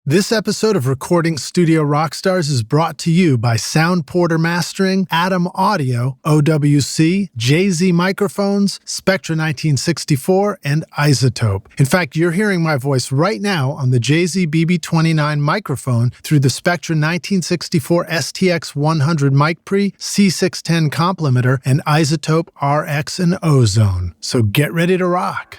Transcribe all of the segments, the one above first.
This episode of Recording Studio Rockstars is brought to you by Sound Porter Mastering, Atom Audio, OWC, Jay-Z Microphones, Spectra 1964, and Isotope. In fact, you're hearing my voice right now on the Jay-Z BB29 microphone through the Spectra 1964 STX 100 mic pre, C610 complementer, and Isotope RX and Ozone. So get ready to rock.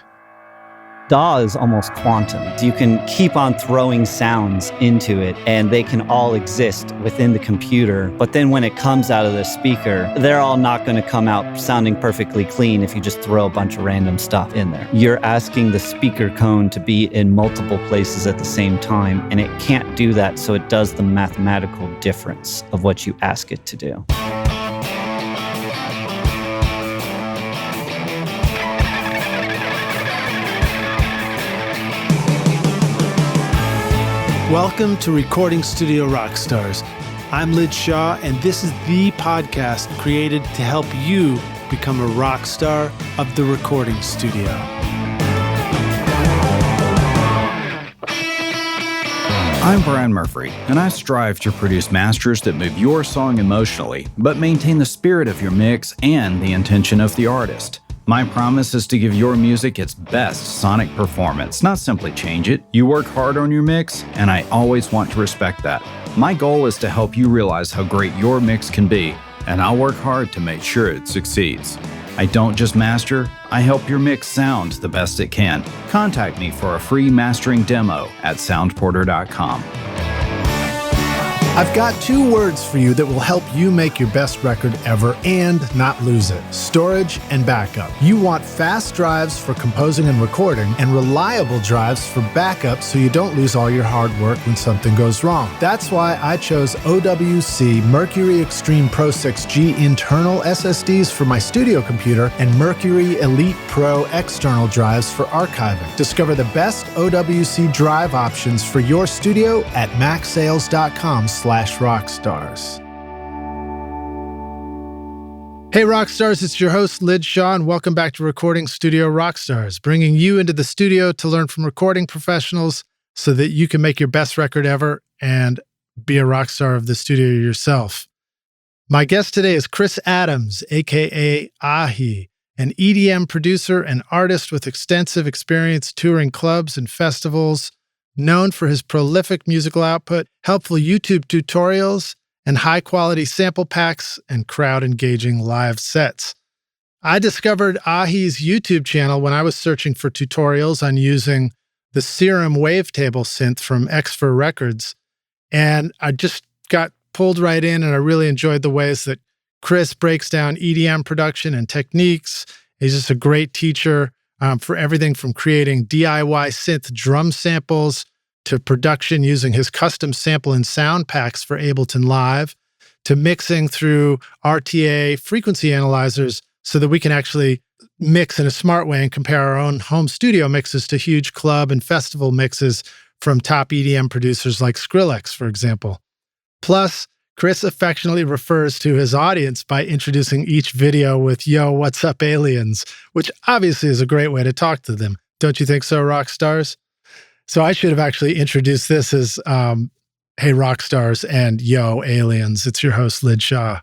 DAW is almost quantum. You can keep on throwing sounds into it and they can all exist within the computer. But then when it comes out of the speaker, they're all not going to come out sounding perfectly clean if you just throw a bunch of random stuff in there. You're asking the speaker cone to be in multiple places at the same time, and it can't do that, so it does the mathematical difference of what you ask it to do. Welcome to Recording Studio Rockstars. I'm Lid Shaw, and this is the podcast created to help you become a rock star of the recording studio. I'm Brian Murphy, and I strive to produce masters that move your song emotionally, but maintain the spirit of your mix and the intention of the artist. My promise is to give your music its best sonic performance, not simply change it. You work hard on your mix, and I always want to respect that. My goal is to help you realize how great your mix can be, and I'll work hard to make sure it succeeds. I don't just master, I help your mix sound the best it can. Contact me for a free mastering demo at soundporter.com. I've got two words for you that will help you make your best record ever and not lose it: storage and backup. You want fast drives for composing and recording, and reliable drives for backup so you don't lose all your hard work when something goes wrong. That's why I chose OWC Mercury Extreme Pro 6G internal SSDs for my studio computer and Mercury Elite Pro external drives for archiving. Discover the best OWC drive options for your studio at macsales.com/rockstars. Hey Rockstars, it's your host Lid Shaw, and welcome back to Recording Studio Rockstars, bringing you into the studio to learn from recording professionals so that you can make your best record ever and be a rock star of the studio yourself. My guest today is Chris Adams, aka Ahee, an EDM producer and artist with extensive experience touring clubs and festivals, known for his prolific musical output, helpful YouTube tutorials, and high-quality sample packs and crowd-engaging live sets. I discovered Ahee's YouTube channel when I was searching for tutorials on using the Serum wavetable synth from Xfer Records, and I just got pulled right in, and I really enjoyed the ways that Chris breaks down EDM production and techniques. He's just a great teacher for everything from creating DIY synth drum samples to production using his custom sample and sound packs for Ableton Live, to mixing through RTA frequency analyzers so that we can actually mix in a smart way and compare our own home studio mixes to huge club and festival mixes from top EDM producers like Skrillex, for example. Plus, Chris affectionately refers to his audience by introducing each video with, "Yo, what's up, aliens?" which obviously is a great way to talk to them. Don't you think so, rock stars? So I should have actually introduced this as, "Hey, rock stars," and "Yo, aliens." It's your host, Lid Shaw.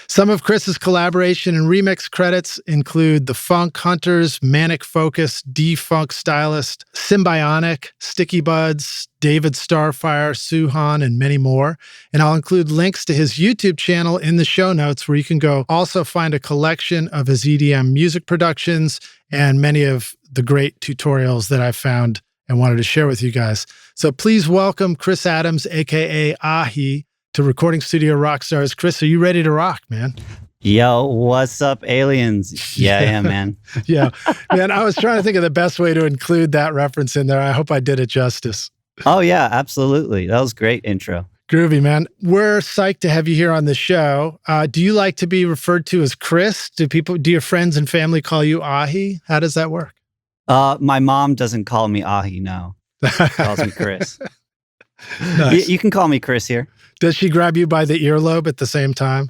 Some of Chris's collaboration and remix credits include The Funk Hunters, Manic Focus, D-Funk Stylist, Symbionic, Sticky Buds, David Starfire, Suhan, and many more. And I'll include links to his YouTube channel in the show notes, where you can go also find a collection of his EDM music productions and many of the great tutorials that I've found and wanted to share with you guys. So please welcome Chris Adams, aka Ahee, to Recording Studio Rockstars. Chris, are you ready to rock, man? Yo, what's up, aliens? Yeah, I am, man. Yeah. Man, I was trying to think of the best way to include that reference in there. I hope I did it justice. Oh, yeah, absolutely. That was a great intro. Groovy, man. We're psyched to have you here on the show. Do you like to be referred to as Chris? Do your friends and family call you Ahee? How does that work? My mom doesn't call me Ahee, no. She calls me Chris. Nice. You can call me Chris here. Does she grab you by the earlobe at the same time?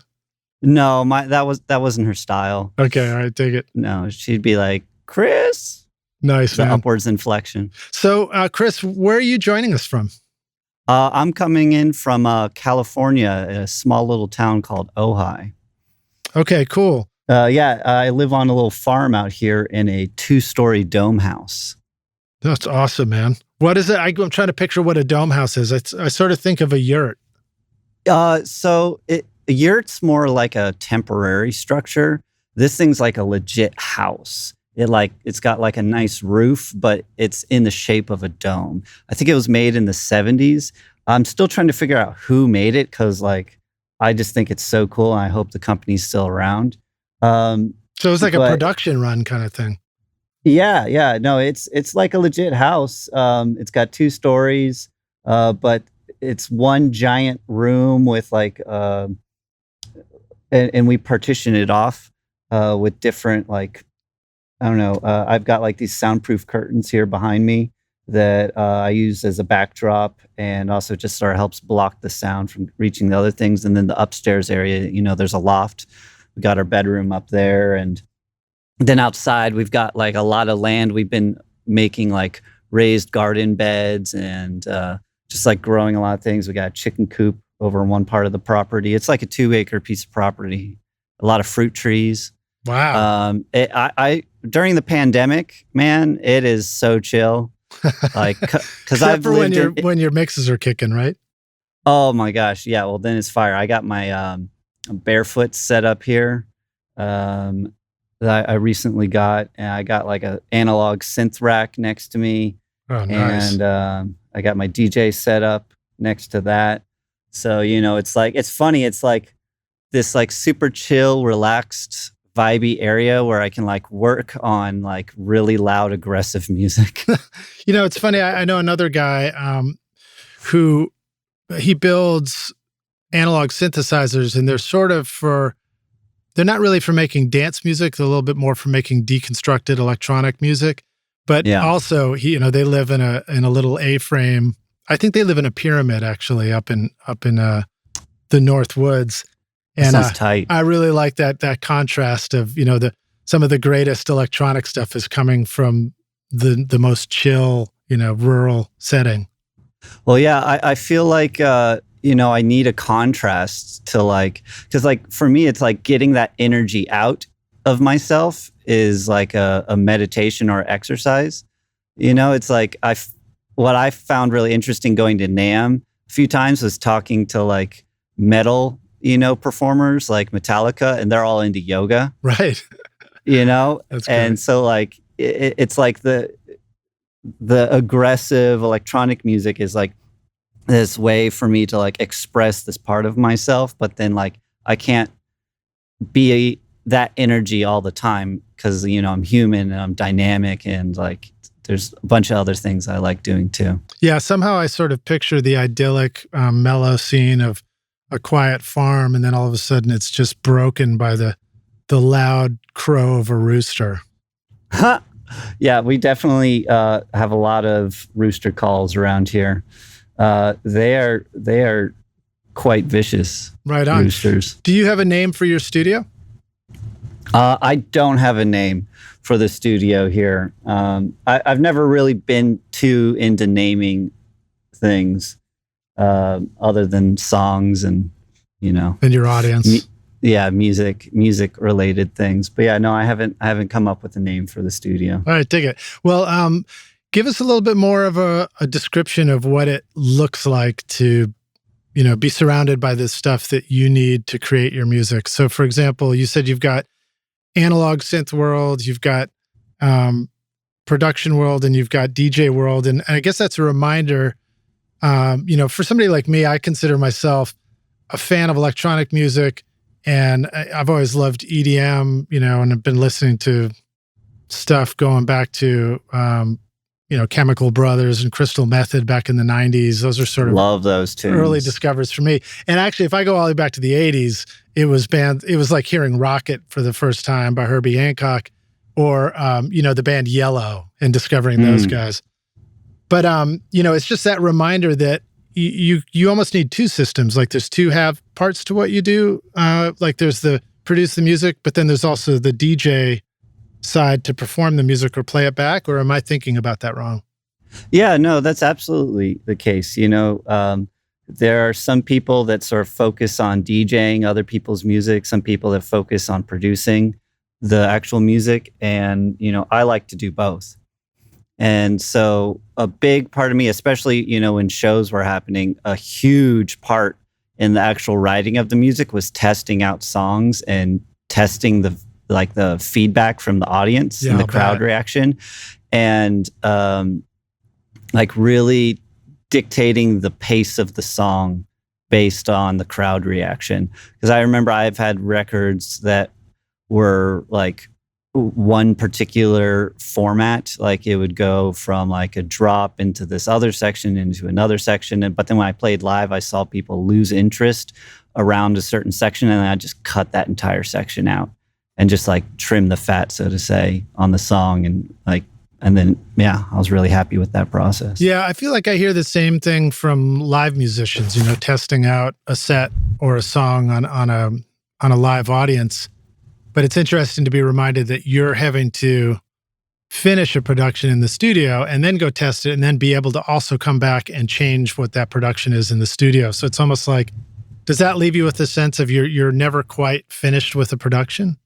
No, that wasn't her style. Okay, all right, take it. No, she'd be like, Chris. Nice, the man. upwards inflection. So, Chris, where are you joining us from? I'm coming in from California, a small little town called Ahee. Okay, cool. Yeah, I live on a little farm out here in a 2-story dome house. That's awesome, man. What is it? I'm trying to picture what a dome house is. I sort of think of a yurt. A yurt's more like a temporary structure. This thing's like a legit house. It's got like a nice roof, but it's in the shape of a dome. I think it was made in the 70s. I'm still trying to figure out who made it because I just think it's so cool and I hope the company's still around. So it's like a production run kind of thing. Yeah. No, it's like a legit house. It's got 2 stories, but it's one giant room with and we partition it off with different I don't know. I've got these soundproof curtains here behind me that I use as a backdrop, and also just sort of helps block the sound from reaching the other things. And then the upstairs area, there's a loft. We got our bedroom up there, and then outside we've got a lot of land. We've been making raised garden beds and just growing a lot of things. We got a chicken coop over in one part of the property. It's like a 2-acre piece of property. A lot of fruit trees. Wow. I during the pandemic, man, it is so chill. Because I've when your mixes are kicking, right? Oh my gosh, yeah. Well, then it's fire. I got my barefoot set up here that I recently got, and I got a analog synth rack next to me. Oh, nice. And I got my DJ set up next to that. So it's funny. It's this super chill, relaxed, vibey area where I can work on really loud, aggressive music. It's funny. I know another guy who he builds analog synthesizers, and they're not really for making dance music. They're a little bit more for making deconstructed electronic music. But also, they live in a little A-frame. I think they live in a pyramid actually up in the North Woods. And sounds tight. I really like that contrast of some of the greatest electronic stuff is coming from the most chill rural setting. Well, yeah, I feel I need a contrast to because for me it's getting that energy out of myself is a meditation or exercise. It's what I found really interesting going to NAMM a few times was talking to metal performers like Metallica, and they're all into yoga. Right. That's great. And so it's the aggressive electronic music is this way for me to express this part of myself, but then I can't be that energy all the time because I'm human and I'm dynamic, and there's a bunch of other things I like doing too. Yeah, somehow I sort of picture the idyllic mellow scene of a quiet farm, and then all of a sudden it's just broken by the loud crow of a rooster. Yeah, we definitely have a lot of rooster calls around here. They are quite vicious. Right on. Roosters. Do you have a name for your studio? I don't have a name for the studio here. I've never really been too into naming things other than songs and And your audience. Music related things. But yeah, no, I haven't come up with a name for the studio. All right, dig it. Well, give us a little bit more of a description of what it looks like to, be surrounded by this stuff that you need to create your music. So, for example, you said you've got analog synth world, you've got production world, and you've got DJ world. And I guess that's a reminder, for somebody like me, I consider myself a fan of electronic music, and I've always loved EDM, and I've been listening to stuff going back to, Chemical Brothers and Crystal Method back in the 90s. Those are sort of love those tunes. Early discoveries for me. And actually, if I go all the way back to the 80s, it was like hearing Rocket for the first time by Herbie Hancock, or, the band Yellow, and discovering those guys. But, it's just that reminder that you almost need 2 systems. There's 2 have parts to what you do. There's the produce the music, but then there's also the DJ side to perform the music or play it back. Or am I thinking about that wrong? Yeah, no, that's absolutely the case. There are some people that sort of focus on DJing other people's music, some people that focus on producing the actual music. And, I like to do both. And so a big part of me, especially, when shows were happening, a huge part in the actual writing of the music was testing out songs and testing the feedback from the audience and the crowd reaction. And, really dictating the pace of the song based on the crowd reaction. Because I remember I've had records that were like one particular format, like it would go from like a drop into this other section into another section. But then when I played live, I saw people lose interest around a certain section, and I just cut that entire section out and just like trim the fat, so to say, on the song. And then, I was really happy with that process. Yeah, I feel like I hear the same thing from live musicians, testing out a set or a song on a live audience. But it's interesting to be reminded that you're having to finish a production in the studio and then go test it and then be able to also come back and change what that production is in the studio. So it's almost like, does that leave you with the sense of you're never quite finished with a production?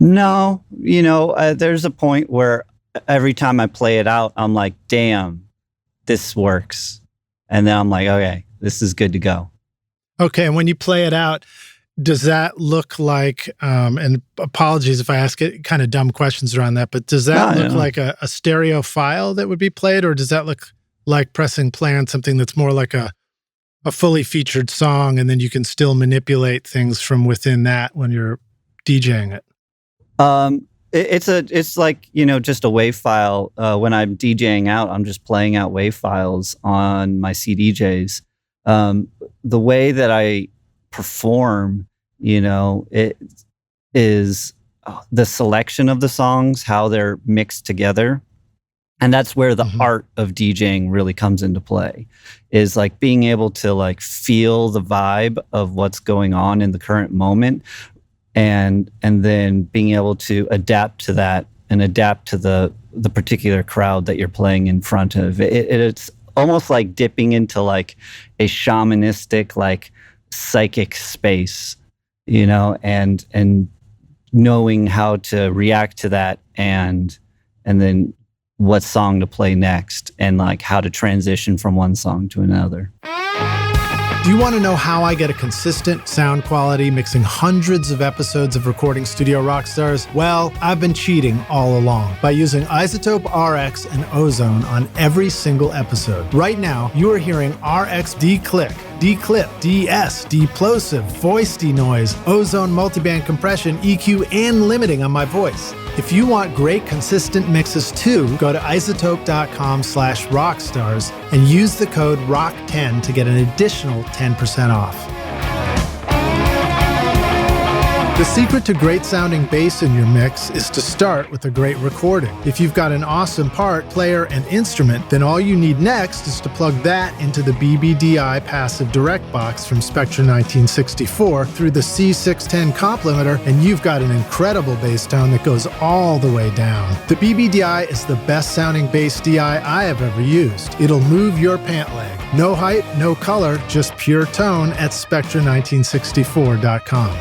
No, there's a point where every time I play it out, I'm like, damn, this works. And then I'm like, okay, this is good to go. Okay, and when you play it out, does that look like, and apologies if I ask it kind of dumb questions around that, but does that look like a stereo file that would be played, or does that look like pressing play on something that's more like a fully featured song, and then you can still manipulate things from within that when you're DJing it? It's like, just a WAV file. When I'm DJing out, I'm just playing out WAV files on my CDJs. The way that I perform, it is the selection of the songs, how they're mixed together. And that's where the art of DJing really comes into play, is like being able to like feel the vibe of what's going on in the current moment, and then being able to adapt to that and adapt to the particular crowd that you're playing in front of. It's almost like dipping into like a shamanistic, like psychic space, and knowing how to react to that, and then what song to play next, and like how to transition from one song to another. Do you want to know how I get a consistent sound quality mixing hundreds of episodes of Recording Studio Rockstars? Well, I've been cheating all along by using iZotope RX and Ozone on every single episode. Right now, you are hearing RX declick, declip, DS, deplosive, voice denoise, Ozone multiband compression, EQ, and limiting on my voice. If you want great consistent mixes too, go to iZotope.com/rockstars and use the code ROCK10 to get an additional 10% off. The secret to great sounding bass in your mix is to start with a great recording. If you've got an awesome part, player, and instrument, then all you need next is to plug that into the BBDI passive direct box from Spectra 1964 through the C610 comp limiter, and you've got an incredible bass tone that goes all the way down. The BBDI is the best sounding bass DI I have ever used. It'll move your pant leg. No hype, no color, just pure tone at Spectra1964.com.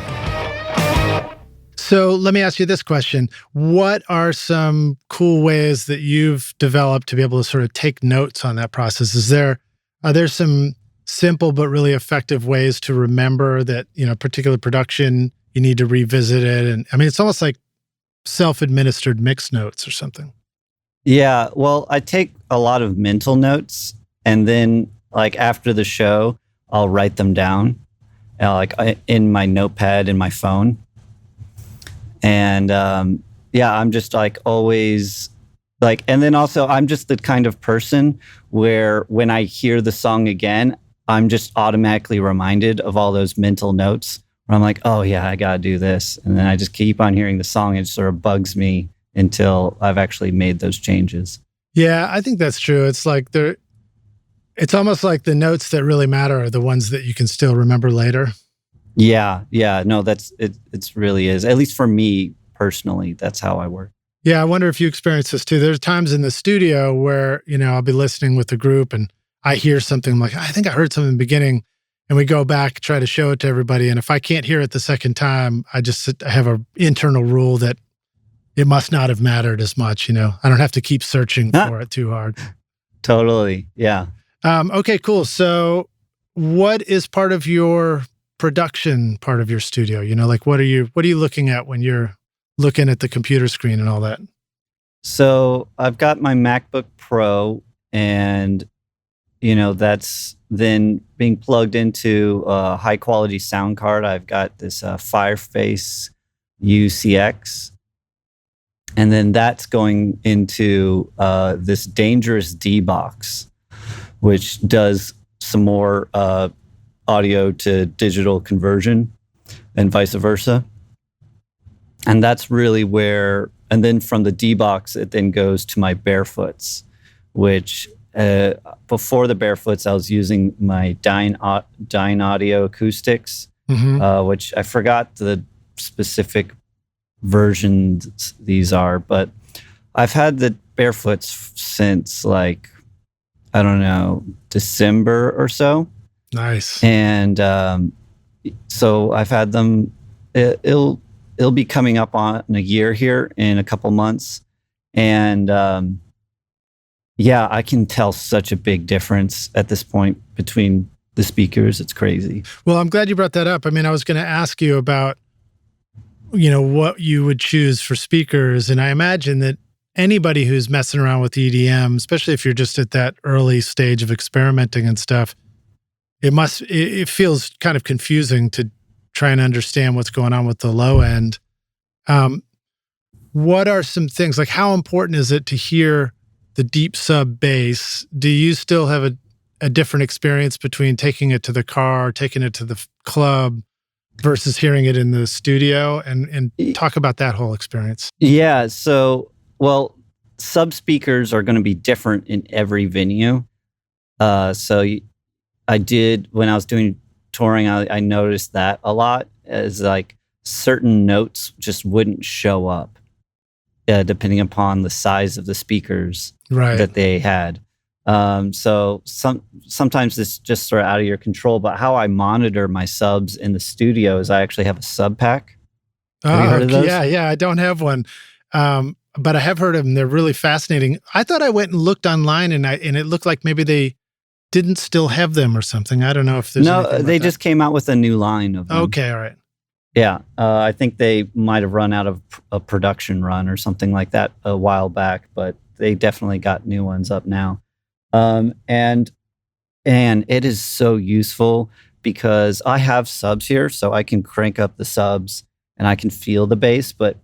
So let me ask you this question. What are some cool ways that you've developed to be able to sort of take notes on that process? Are there some simple but really effective ways to remember that, particular production, you need to revisit it? And I mean, it's almost like self-administered mix notes or something. Yeah, well, I take a lot of mental notes, and then like after the show, I'll write them down in my notepad in my phone. And I'm just like always like, and then also I'm just the kind of person where when I hear the song again, I'm just automatically reminded of all those mental notes where I'm like, oh yeah, I gotta do this. And then I just keep on hearing the song. It just sort of bugs me until I've actually made those changes. Yeah, I think that's true. It's like it's almost like the notes that really matter are the ones that you can still remember later. Yeah. No, it's really is. At least for me personally, that's how I work. Yeah, I wonder if you experience this too. There's times in the studio where, I'll be listening with the group and I hear something, I'm like, I think I heard something in the beginning, and we go back, try to show it to everybody. And if I can't hear it the second time, I have an internal rule that it must not have mattered as much. I don't have to keep searching for it too hard. Totally. Yeah. Okay, cool. So what is part of your production part of your studio? Like what are you looking at when you're looking at the computer screen and all that? So I've got my MacBook Pro, and that's then being plugged into a high quality sound card. I've got this Fireface UCX, and then that's going into this Dangerous D box, which does some more audio to digital conversion and vice versa. And that's really where, and then from the D box, it then goes to my Barefoots, which before the Barefoots, I was using my Dyne Audio acoustics, which I forgot the specific versions these are, but I've had the Barefoots since like, I don't know, December or so. Nice. And so I've had them, it'll be coming up on a year here in a couple months. And yeah, I can tell such a big difference at this point between the speakers. It's crazy. Well, I'm glad you brought that up. I mean, I was going to ask you about, what you would choose for speakers. And I imagine that anybody who's messing around with EDM, especially if you're just at that early stage of experimenting and stuff, it feels kind of confusing to try and understand what's going on with the low end. What are some things, like how important is it to hear the deep sub bass? Do you still have a different experience between taking it to the car, taking it to the club versus hearing it in the studio? And talk about that whole experience. Yeah. So, well, sub speakers are going to be different in every venue. So I did, when I was doing touring, I noticed that a lot, as like certain notes just wouldn't show up depending upon the size of the speakers that they had. So sometimes it's just sort of out of your control. But how I monitor my subs in the studio is I actually have a sub pack. Have you heard of those? Yeah, I don't have one. But I have heard of them. They're really fascinating. I thought I went and looked online and it looked like maybe they didn't still have them or something. I don't know if there's they just came out with a new line of them. Okay, all right. Yeah, I think they might have run out of a production run or something like that a while back, but they definitely got new ones up now. And it is so useful because I have subs here, so I can crank up the subs and I can feel the bass, but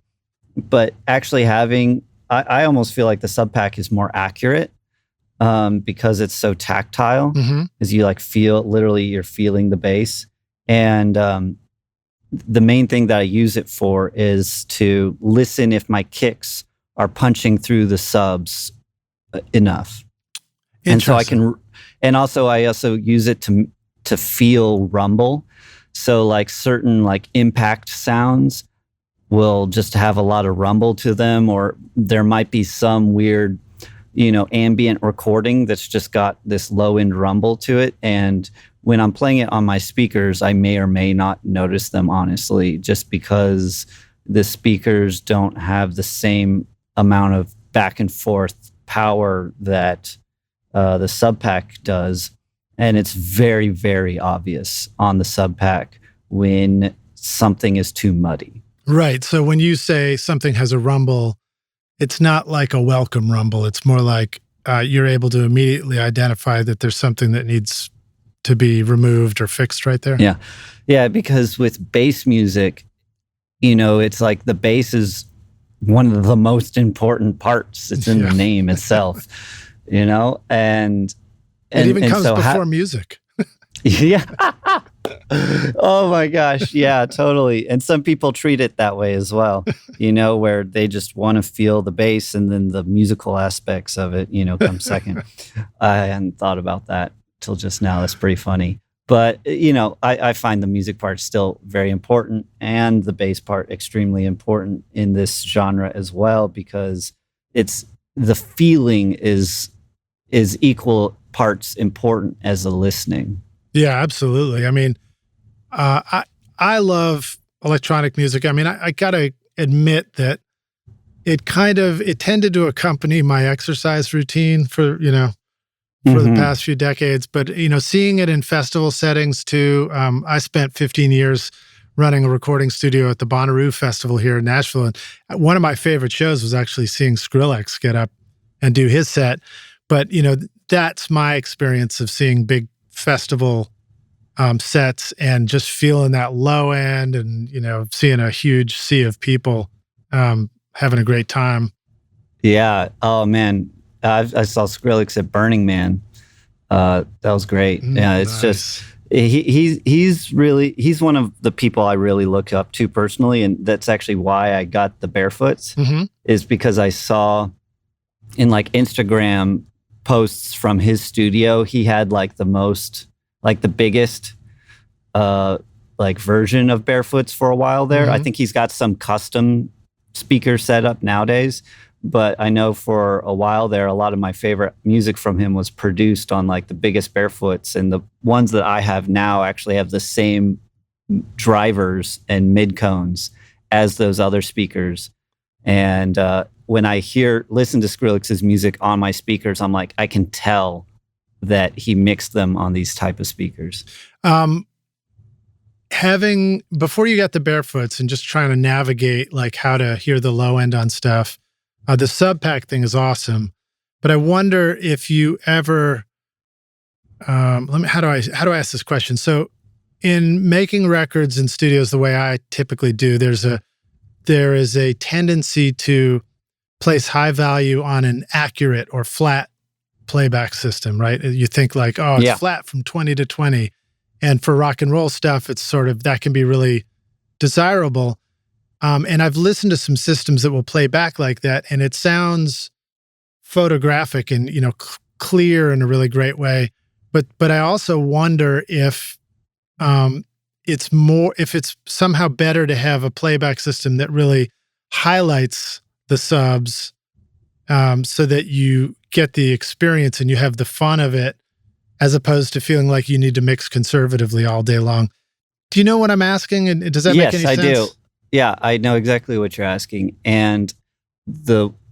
actually having, I almost feel like the sub pack is more accurate because it's so tactile, as you like literally you're feeling the bass. And the main thing that I use it for is to listen if my kicks are punching through the subs enough. And so I can, and also I also use it to feel rumble. So like certain like impact sounds will just have a lot of rumble to them, or there might be some weird, ambient recording that's just got this low end rumble to it. And when I'm playing it on my speakers, I may or may not notice them, honestly, just because the speakers don't have the same amount of back and forth power that the sub pack does. And it's very, very obvious on the sub pack when something is too muddy. Right. So when you say something has a rumble, it's not like a welcome rumble. It's more like you're able to immediately identify that there's something that needs to be removed or fixed right there. Yeah. Yeah. Because with bass music, it's like the bass is one of the most important parts. It's in the name itself, and it even comes before music. Yeah. Oh my gosh. Yeah, totally. And some people treat it that way as well, where they just want to feel the bass and then the musical aspects of it, come second. I hadn't thought about that till just now. That's pretty funny. But, I find the music part still very important and the bass part extremely important in this genre as well, because the feeling is equal parts important as the listening. Yeah, absolutely. I mean, I love electronic music. I mean, I gotta admit that it tended to accompany my exercise routine for the past few decades. But, seeing it in festival settings too, I spent 15 years running a recording studio at the Bonnaroo Festival here in Nashville. And one of my favorite shows was actually seeing Skrillex get up and do his set. But, that's my experience of seeing big festival sets and just feeling that low end and, seeing a huge sea of people having a great time. Yeah. Oh, man. I saw Skrillex at Burning Man. That was great. Yeah, it's Nice. just he's one of the people I really look up to personally, and that's actually why I got the Barefoots. Is because I saw in like Instagram posts from his studio, he had like the biggest like version of Barefoots for a while there. I think he's got some custom speaker set up nowadays. But I know for a while there, a lot of my favorite music from him was produced on like the biggest Barefoots. And the ones that I have now actually have the same drivers and mid-cones as those other speakers. And when I listen to Skrillex's music on my speakers, I'm like, I can tell that he mixed them on these type of speakers. Before you got the Barefoots and just trying to navigate like how to hear the low end on stuff, the sub-pack thing is awesome, but I wonder if you ever, how do I ask this question? So in making records in studios, the way I typically do, there is a tendency to place high value on an accurate or flat playback system, right? You think like, oh, it's flat from 20 to 20. And for rock and roll stuff, it's sort of, that can be really desirable. And I've listened to some systems that will play back like that, and it sounds photographic and clear in a really great way. But I also wonder if it's somehow better to have a playback system that really highlights the subs, so that you get the experience and you have the fun of it, as opposed to feeling like you need to mix conservatively all day long. Do you know what I'm asking? And does that make any sense? Yes, I do. Yeah, I know exactly what you're asking. And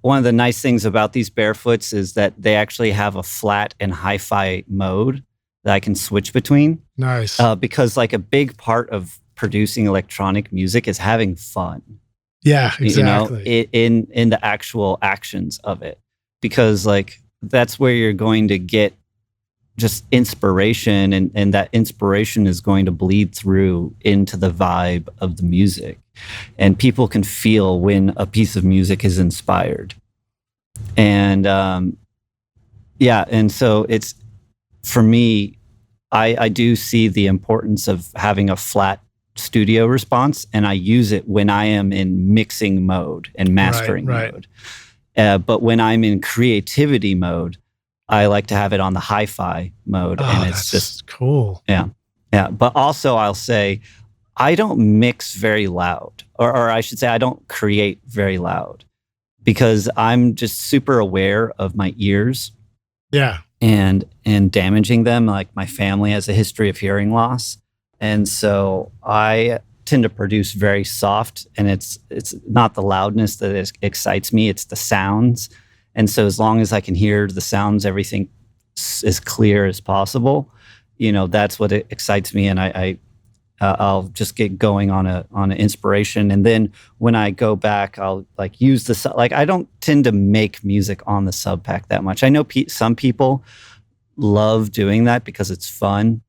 one of the nice things about these Barefoots is that they actually have a flat and hi-fi mode that I can switch between. Nice. Because like a big part of producing electronic music is having fun. Yeah, exactly. In the actual actions of it. Because like that's where you're going to get just inspiration, and that inspiration is going to bleed through into the vibe of the music. And people can feel when a piece of music is inspired. And and so it's, for me, I do see the importance of having a flat studio response, and I use it when I am in mixing mode and mastering mode. But when I'm in creativity mode, I like to have it on the hi-fi mode, and it's just cool. Yeah. But also, I'll say I don't mix very loud, or I should say, I don't create very loud, because I'm just super aware of my ears. Yeah. And damaging them. Like my family has a history of hearing loss, and so I tend to produce very soft. And it's not the loudness that excites me; it's the sounds. And so as long as I can hear the sounds, everything as clear as possible, that's what excites me. And I'll just get going on an inspiration. And then when I go back, I'll like use I don't tend to make music on the sub pack that much. I know some people love doing that because it's fun,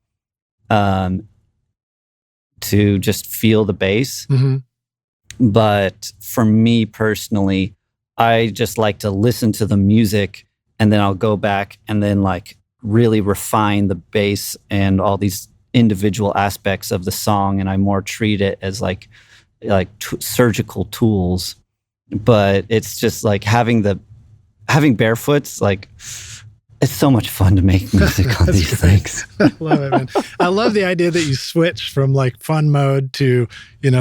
to just feel the bass. But for me personally, I just like to listen to the music, and then I'll go back and then like really refine the bass and all these individual aspects of the song, and I more treat it as like surgical tools. But it's just like having Barefoots, like It's so much fun to make music on these things. I love it, man. I love the idea that you switch from like fun mode to,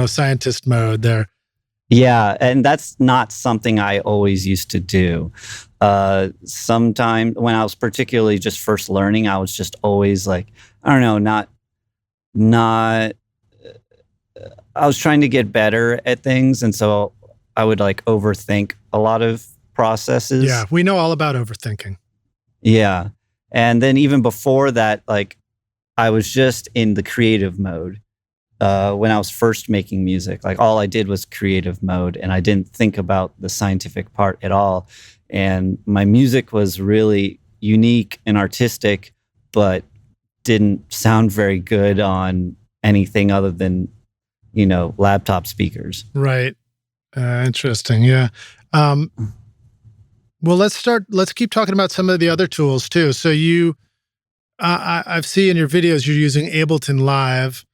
scientist mode there. Yeah, and that's not something I always used to do. Sometime when I was particularly just first learning, I was just always like, I don't know, not. I was trying to get better at things, and so I would like overthink a lot of processes. Yeah, we know all about overthinking. Yeah, and then even before that, like I was just in the creative mode. When I was first making music, like all I did was creative mode, and I didn't think about the scientific part at all. And my music was really unique and artistic, but didn't sound very good on anything other than, laptop speakers. Right. Interesting. Yeah. Well, let's keep talking about some of the other tools too. So I've seen in your videos, you're using Ableton Live.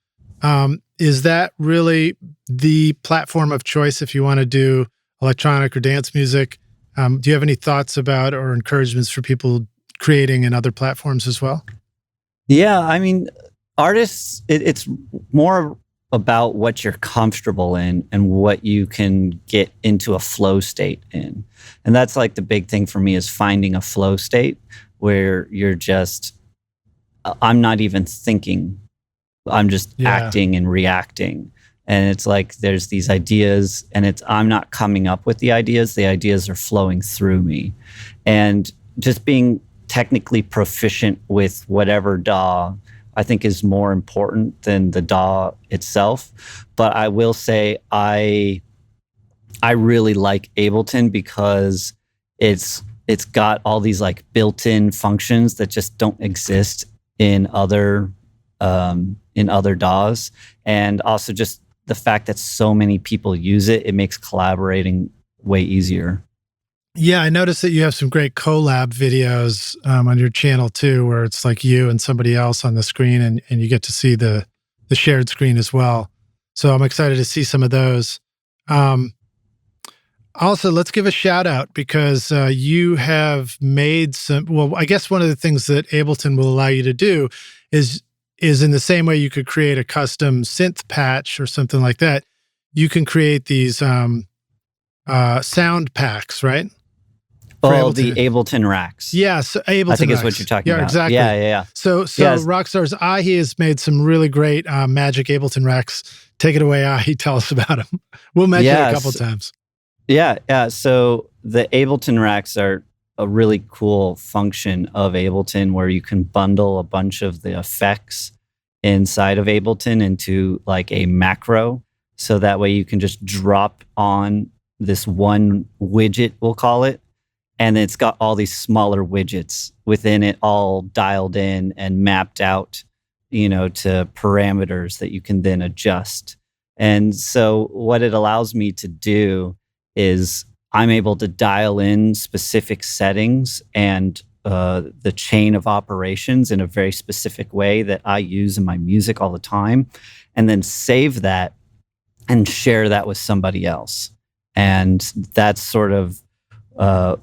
Is that really the platform of choice if you want to do electronic or dance music? Do you have any thoughts about or encouragements for people creating in other platforms as well? Yeah, I mean, artists, it's more about what you're comfortable in and what you can get into a flow state in. And that's like the big thing for me is finding a flow state where you're just, I'm not even thinking. I'm just acting and reacting. And it's like there's these ideas and I'm not coming up with the ideas are flowing through me. And just being technically proficient with whatever DAW I think is more important than the DAW itself. But I will say I really like Ableton because it's got all these like built-in functions that just don't exist in other DAWs, and also just the fact that so many people use it, it makes collaborating way easier. Yeah, I noticed that you have some great collab videos on your channel too, where it's like you and somebody else on the screen, and you get to see the shared screen as well. So I'm excited to see some of those. Also, let's give a shout out because you have made some, well, I guess one of the things that Ableton will allow you to do is in the same way you could create a custom synth patch or something like that, you can create these sound packs, right? Oh, the Ableton Racks. Yeah, so Ableton I think Racks. is what you're talking about. Exactly. Yeah. So yes. Rockstars Ahee has made some really great Magic Ableton Racks. Take it away, Ahee. Tell us about them. We'll mention it a couple times. Yeah. So the Ableton Racks are a really cool function of Ableton where you can bundle a bunch of the effects inside of Ableton into like a macro. So that way you can just drop on this one widget, we'll call it. And it's got all these smaller widgets within it all dialed in and mapped out, to parameters that you can then adjust. And so what it allows me to do is I'm able to dial in specific settings and the chain of operations in a very specific way that I use in my music all the time, and then save that and share that with somebody else. And that's sort of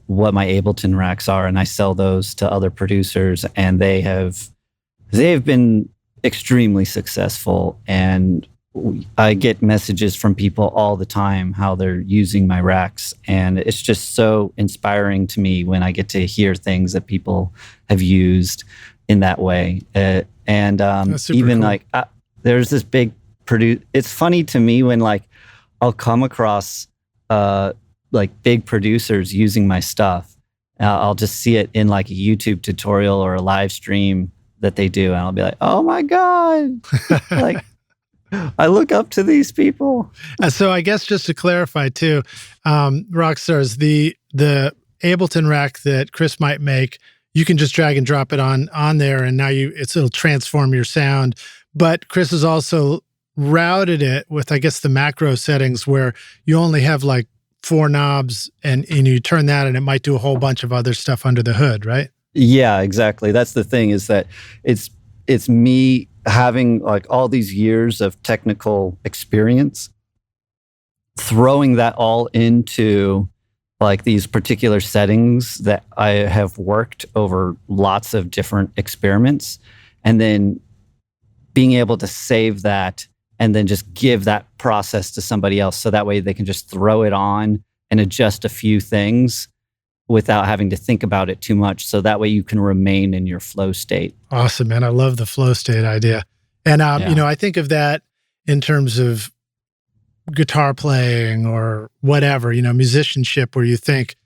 what my Ableton Racks are, and I sell those to other producers, and they have been extremely successful. And I get messages from people all the time how they're using my racks, and it's just so inspiring to me when I get to hear things that people have used in that way. And even cool. Like there's this big it's funny to me when like I'll come across like big producers using my stuff. I'll just see it in like a YouTube tutorial or a live stream that they do, and I'll be like, oh my God. Like I look up to these people. So I guess just to clarify too, Rockstars, the Ableton rack that Chris might make, you can just drag and drop it on there, and now it'll transform your sound. But Chris has also routed it with, I guess, the macro settings where you only have like 4 knobs, and you turn that and it might do a whole bunch of other stuff under the hood, right? Yeah, exactly. That's the thing, is that it's me having like all these years of technical experience, throwing that all into like these particular settings that I have worked over lots of different experiments, and then being able to save that and then just give that process to somebody else. So that way they can just throw it on and adjust a few things without having to think about it too much. So that way you can remain in your flow state. Awesome, man. I love the flow state idea. And, Yeah. you know, I think of that in terms of guitar playing or whatever, you know, musicianship, where I think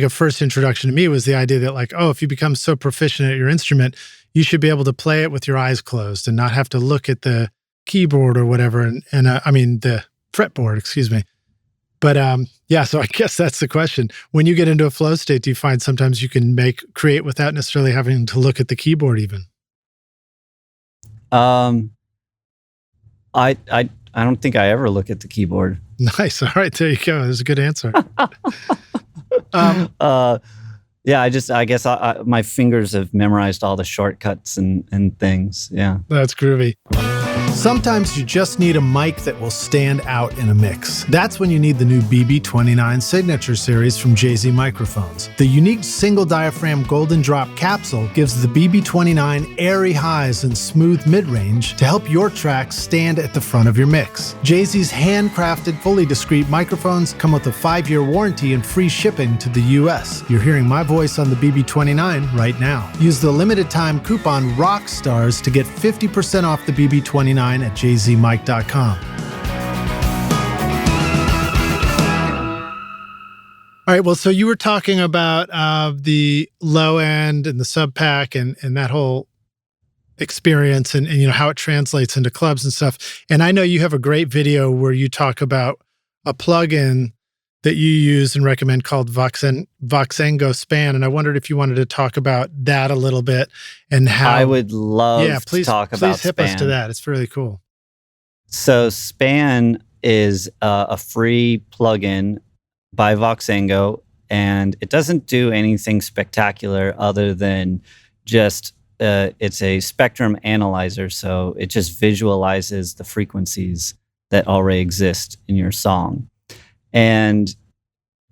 a first introduction to me was the idea that like, oh, if you become so proficient at your instrument, you should be able to play it with your eyes closed and not have to look at the keyboard or whatever. And I mean, the fretboard, excuse me. But yeah, so I guess that's the question. When you get into a flow state, do you find sometimes you can create without necessarily having to look at the keyboard even? I don't think I ever look at the keyboard. Nice. All right, there you go. That's a good answer. Yeah, I guess my fingers have memorized all the shortcuts and things. Yeah. That's groovy. Sometimes you just need a mic that will stand out in a mix. That's when you need the new BB29 Signature Series from Jay-Z Microphones. The unique single diaphragm golden drop capsule gives the BB29 airy highs and smooth mid-range to help your tracks stand at the front of your mix. Jay-Z's handcrafted, fully discreet microphones come with a 5-year warranty and free shipping to the US. You're hearing my voice on the BB29 right now. Use the limited time coupon Rockstars to get 50% off the BB29 at jzmic.com. All right, well, so you were talking about the low end and the sub pack and that whole experience and you know how it translates into clubs and stuff. And I know you have a great video where you talk about a plugin that you use and recommend called Voxengo Span. And I wondered if you wanted to talk about that a little bit and how I would love please, to talk about please hip us to that. It's really cool. So Span is a free plugin by Voxengo, and it doesn't do anything spectacular other than just it's a spectrum analyzer. So it just visualizes the frequencies that already exist in your song. And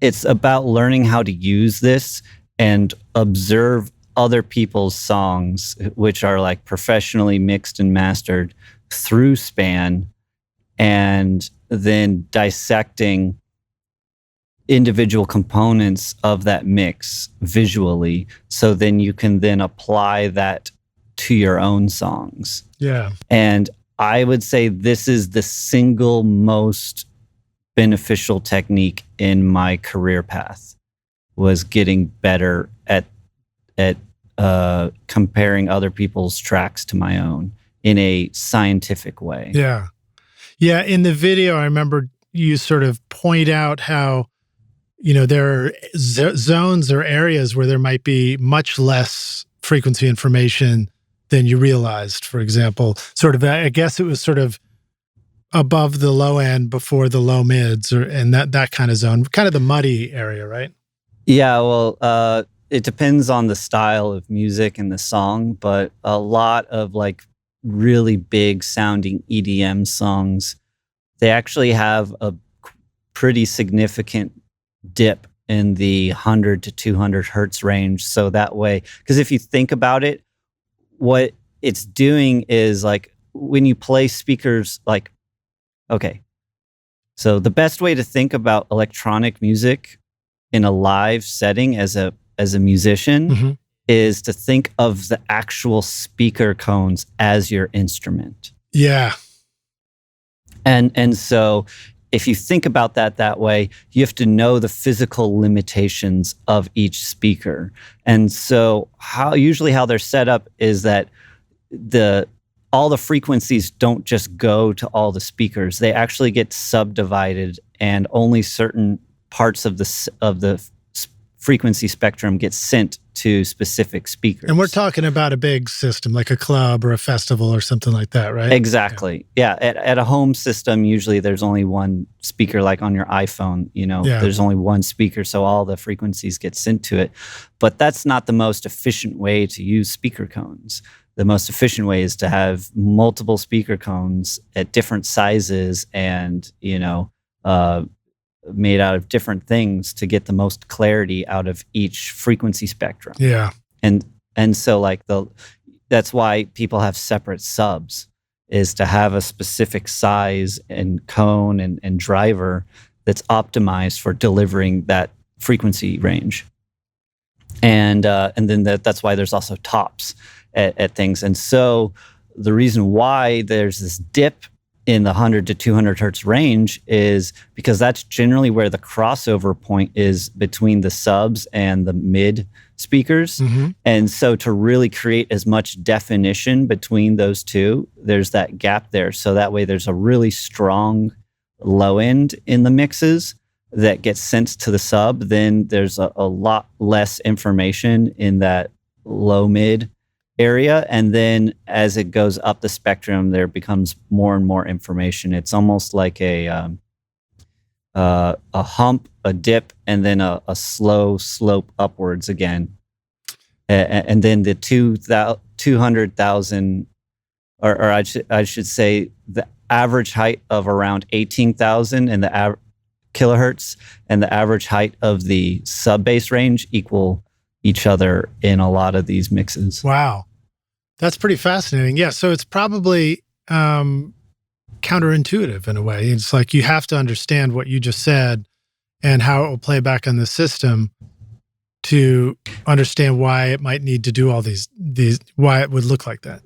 it's about learning how to use this and observe other people's songs, which are like professionally mixed and mastered through Span, and then dissecting individual components of that mix visually. So then you can then apply that to your own songs. Yeah. And I would say this is the single most beneficial technique in my career path, was getting better at comparing other people's tracks to my own in a scientific way. Yeah. Yeah. In the video, I remember you sort of point out how, you know, there are zones or areas where there might be much less frequency information than you realized. For example, sort of, I guess it was sort of above the low end before the low mids, and that kind of zone, kind of the muddy area, right? Yeah, well, it depends on the style of music and the song, but a lot of like really big sounding EDM songs, they actually have a pretty significant dip in the 100 to 200 hertz range. So that way, because if you think about it, what it's doing is like when you play speakers, like, okay, so the best way to think about electronic music in a live setting as a musician is to think of the actual speaker cones as your instrument. Yeah. And so if you think about that way, you have to know the physical limitations of each speaker. And so usually how they're set up is that all the frequencies don't just go to all the speakers. They actually get subdivided, and only certain parts of the frequency spectrum get sent to specific speakers. And we're talking about a big system, like a club or a festival or something like that, right? Exactly. Yeah. At a home system, usually there's only one speaker, like on your iPhone, you know, there's only one speaker, so all the frequencies get sent to it. But that's not the most efficient way to use speaker cones. The most efficient way is to have multiple speaker cones at different sizes and, you know, made out of different things to get the most clarity out of each frequency spectrum. Yeah. And so like that's why people have separate subs, is to have a specific size and cone and driver that's optimized for delivering that frequency range. And then that's why there's also tops at things. And so the reason why there's this dip in the 100 to 200 hertz range is because that's generally where the crossover point is between the subs and the mid speakers. Mm-hmm. And so to really create as much definition between those two, there's that gap there. So that way there's a really strong low end in the mixes that gets sent to the sub. Then there's a lot less information in that low mid area. And then as it goes up the spectrum, there becomes more and more information. It's almost like a hump, a dip, and then a slow slope upwards again. And then the 200,000, or I should say the average height of around 18,000 and the kilohertz and the average height of the sub bass range equal each other in a lot of these mixes. Wow. That's pretty fascinating. Yeah. So it's probably counterintuitive in a way. It's like you have to understand what you just said and how it will play back on the system to understand why it might need to do all these, why it would look like that.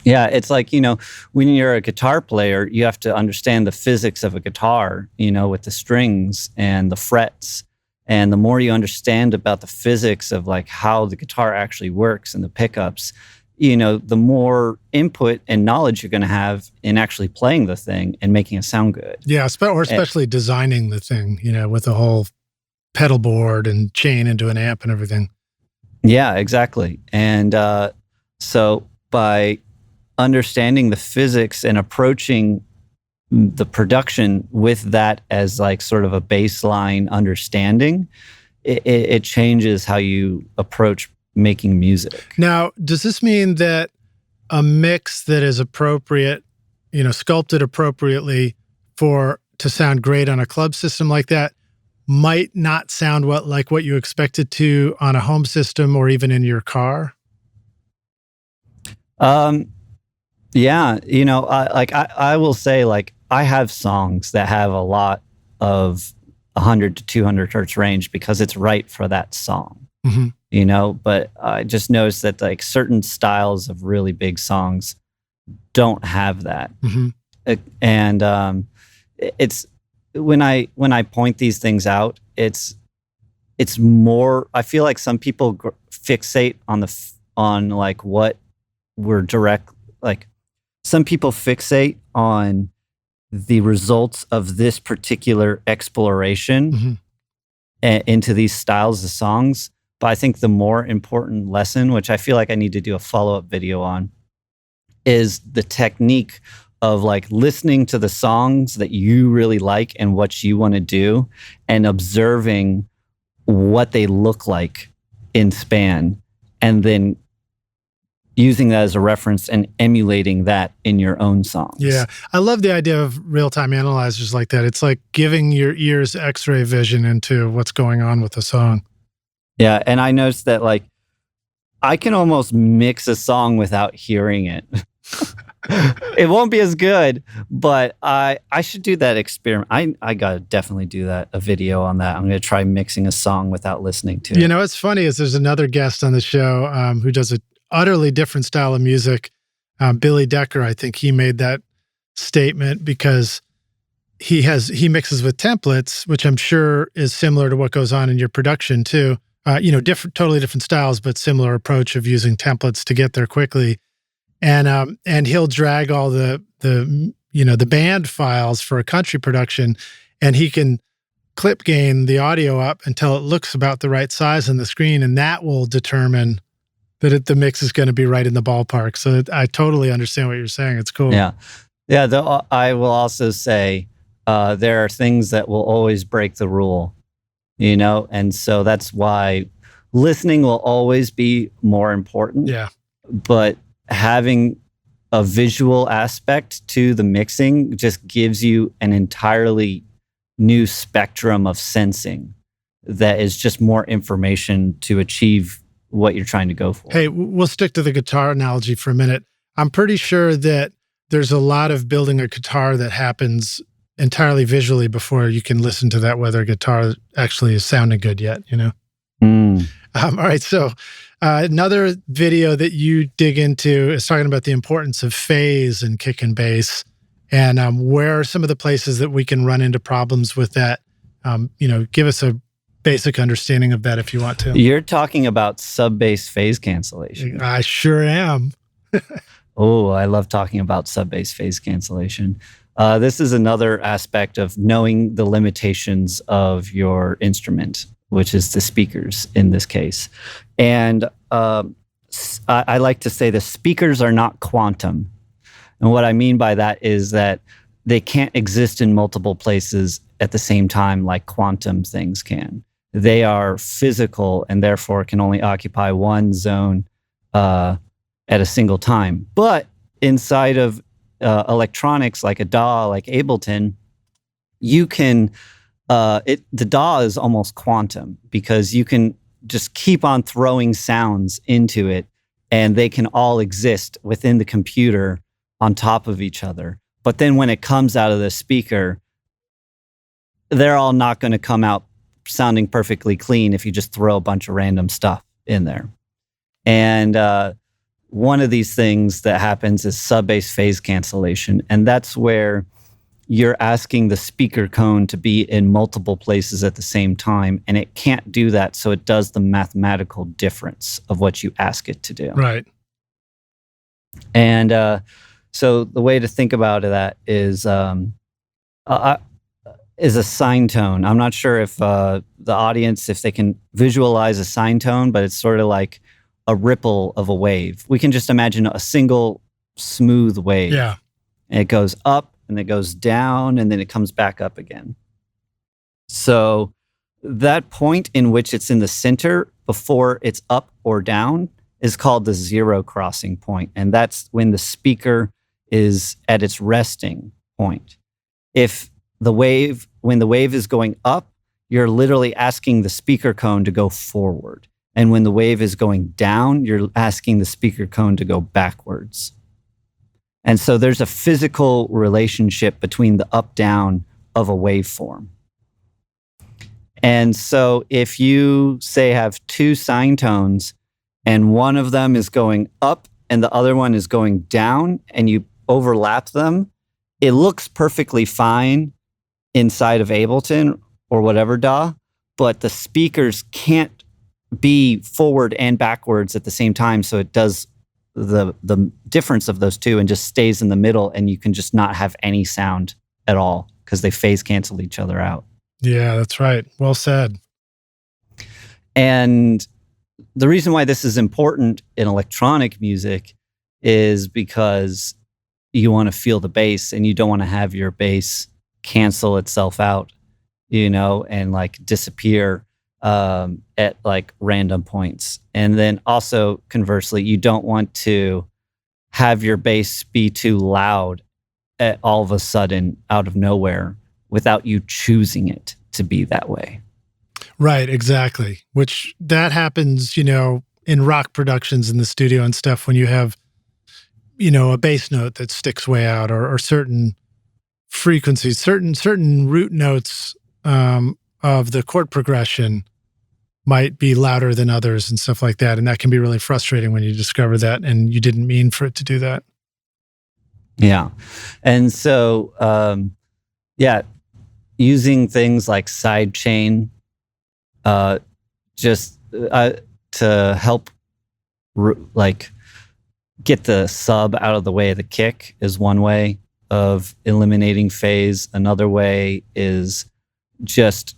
Yeah, it's like, you know, when you're a guitar player, you have to understand the physics of a guitar, you know, with the strings and the frets. And the more you understand about the physics of like how the guitar actually works and the pickups, you know, the more input and knowledge you're going to have in actually playing the thing and making it sound good. Yeah, especially designing the thing, you know, with the whole pedal board and chain into an amp and everything. Yeah, exactly. And so by understanding the physics and approaching the production with that as like sort of a baseline understanding, it changes how you approach making music. Now, does this mean that a mix that is appropriate, you know, sculpted appropriately to sound great on a club system like that might not sound like what you expect it to on a home system or even in your car? Yeah, you know, I will say, like, I have songs that have a lot of 100 to 200 hertz range because it's right for that song. Mm-hmm. You know, but I just noticed that like certain styles of really big songs don't have that. Mm-hmm. And it's when I point these things out, it's more, I feel like some people fixate on like what we're some people fixate on the results of this particular exploration mm-hmm. into these styles of songs. But I think the more important lesson, which I feel like I need to do a follow-up video on, is the technique of like listening to the songs that you really like and what you want to do and observing what they look like in span and then using that as a reference and emulating that in your own songs. Yeah. I love the idea of real-time analyzers like that. It's like giving your ears X-ray vision into what's going on with the song. Yeah, and I noticed that like I can almost mix a song without hearing it. It won't be as good, but I should do that experiment. I gotta definitely do that, a video on that. I'm gonna try mixing a song without listening to it. You know, what's funny is there's another guest on the show who does an utterly different style of music. Billy Decker, I think he made that statement because he mixes with templates, which I'm sure is similar to what goes on in your production too. You know, totally different styles, but similar approach of using templates to get there quickly. And he'll drag all the band files for a country production, and he can clip gain the audio up until it looks about the right size on the screen, and that will determine that the mix is going to be right in the ballpark. So I totally understand what you're saying. It's cool. Yeah. Yeah. I will also say there are things that will always break the rule. You know, and so that's why listening will always be more important. Yeah. But having a visual aspect to the mixing just gives you an entirely new spectrum of sensing that is just more information to achieve what you're trying to go for. Hey, we'll stick to the guitar analogy for a minute. I'm pretty sure that there's a lot of building a guitar that happens entirely visually before you can listen to that, whether a guitar actually is sounding good yet, you know? All right, so another video that you dig into is talking about the importance of phase in kick and bass, and where are some of the places that we can run into problems with that. Give us a basic understanding of that if you want to. You're talking about sub-bass phase cancellation. I sure am. Oh, I love talking about sub-bass phase cancellation. This is another aspect of knowing the limitations of your instrument, which is the speakers in this case. And I like to say the speakers are not quantum. And what I mean by that is that they can't exist in multiple places at the same time like quantum things can. They are physical and therefore can only occupy one zone at a single time. But inside of electronics like a DAW, like Ableton, you can, the DAW is almost quantum because you can just keep on throwing sounds into it and they can all exist within the computer on top of each other. But then when it comes out of the speaker, they're all not going to come out sounding perfectly clean if you just throw a bunch of random stuff in there. And one of these things that happens is sub-bass phase cancellation. And that's where you're asking the speaker cone to be in multiple places at the same time. And it can't do that. So it does the mathematical difference of what you ask it to do. Right. And so the way to think about that is a sine tone. I'm not sure if the audience, if they can visualize a sine tone, but it's sort of like a ripple of a wave. We can just imagine a single smooth wave. Yeah. And it goes up and it goes down and then it comes back up again. So that point in which it's in the center before it's up or down is called the zero crossing point. And that's when the speaker is at its resting point. When the wave is going up, you're literally asking the speaker cone to go forward. And when the wave is going down, you're asking the speaker cone to go backwards. And so there's a physical relationship between the up-down of a waveform. And so if you, say, have two sine tones and one of them is going up and the other one is going down and you overlap them, it looks perfectly fine inside of Ableton or whatever DAW, but the speakers can't be forward and backwards at the same time. So it does the difference of those two and just stays in the middle, and you can just not have any sound at all because they phase cancel each other out. Yeah, that's right. Well said. And the reason why this is important in electronic music is because you want to feel the bass and you don't want to have your bass cancel itself out, and like disappear at like random points. And then also conversely, you don't want to have your bass be too loud at all of a sudden out of nowhere without you choosing it to be that way. Right, exactly. Which that happens, in rock productions in the studio and stuff when you have, a bass note that sticks way out or certain frequencies, certain root notes of the chord progression might be louder than others and stuff like that. And that can be really frustrating when you discover that and you didn't mean for it to do that. Yeah. And so, using things like sidechain just to help get the sub out of the way of the kick is one way of eliminating phase. Another way is just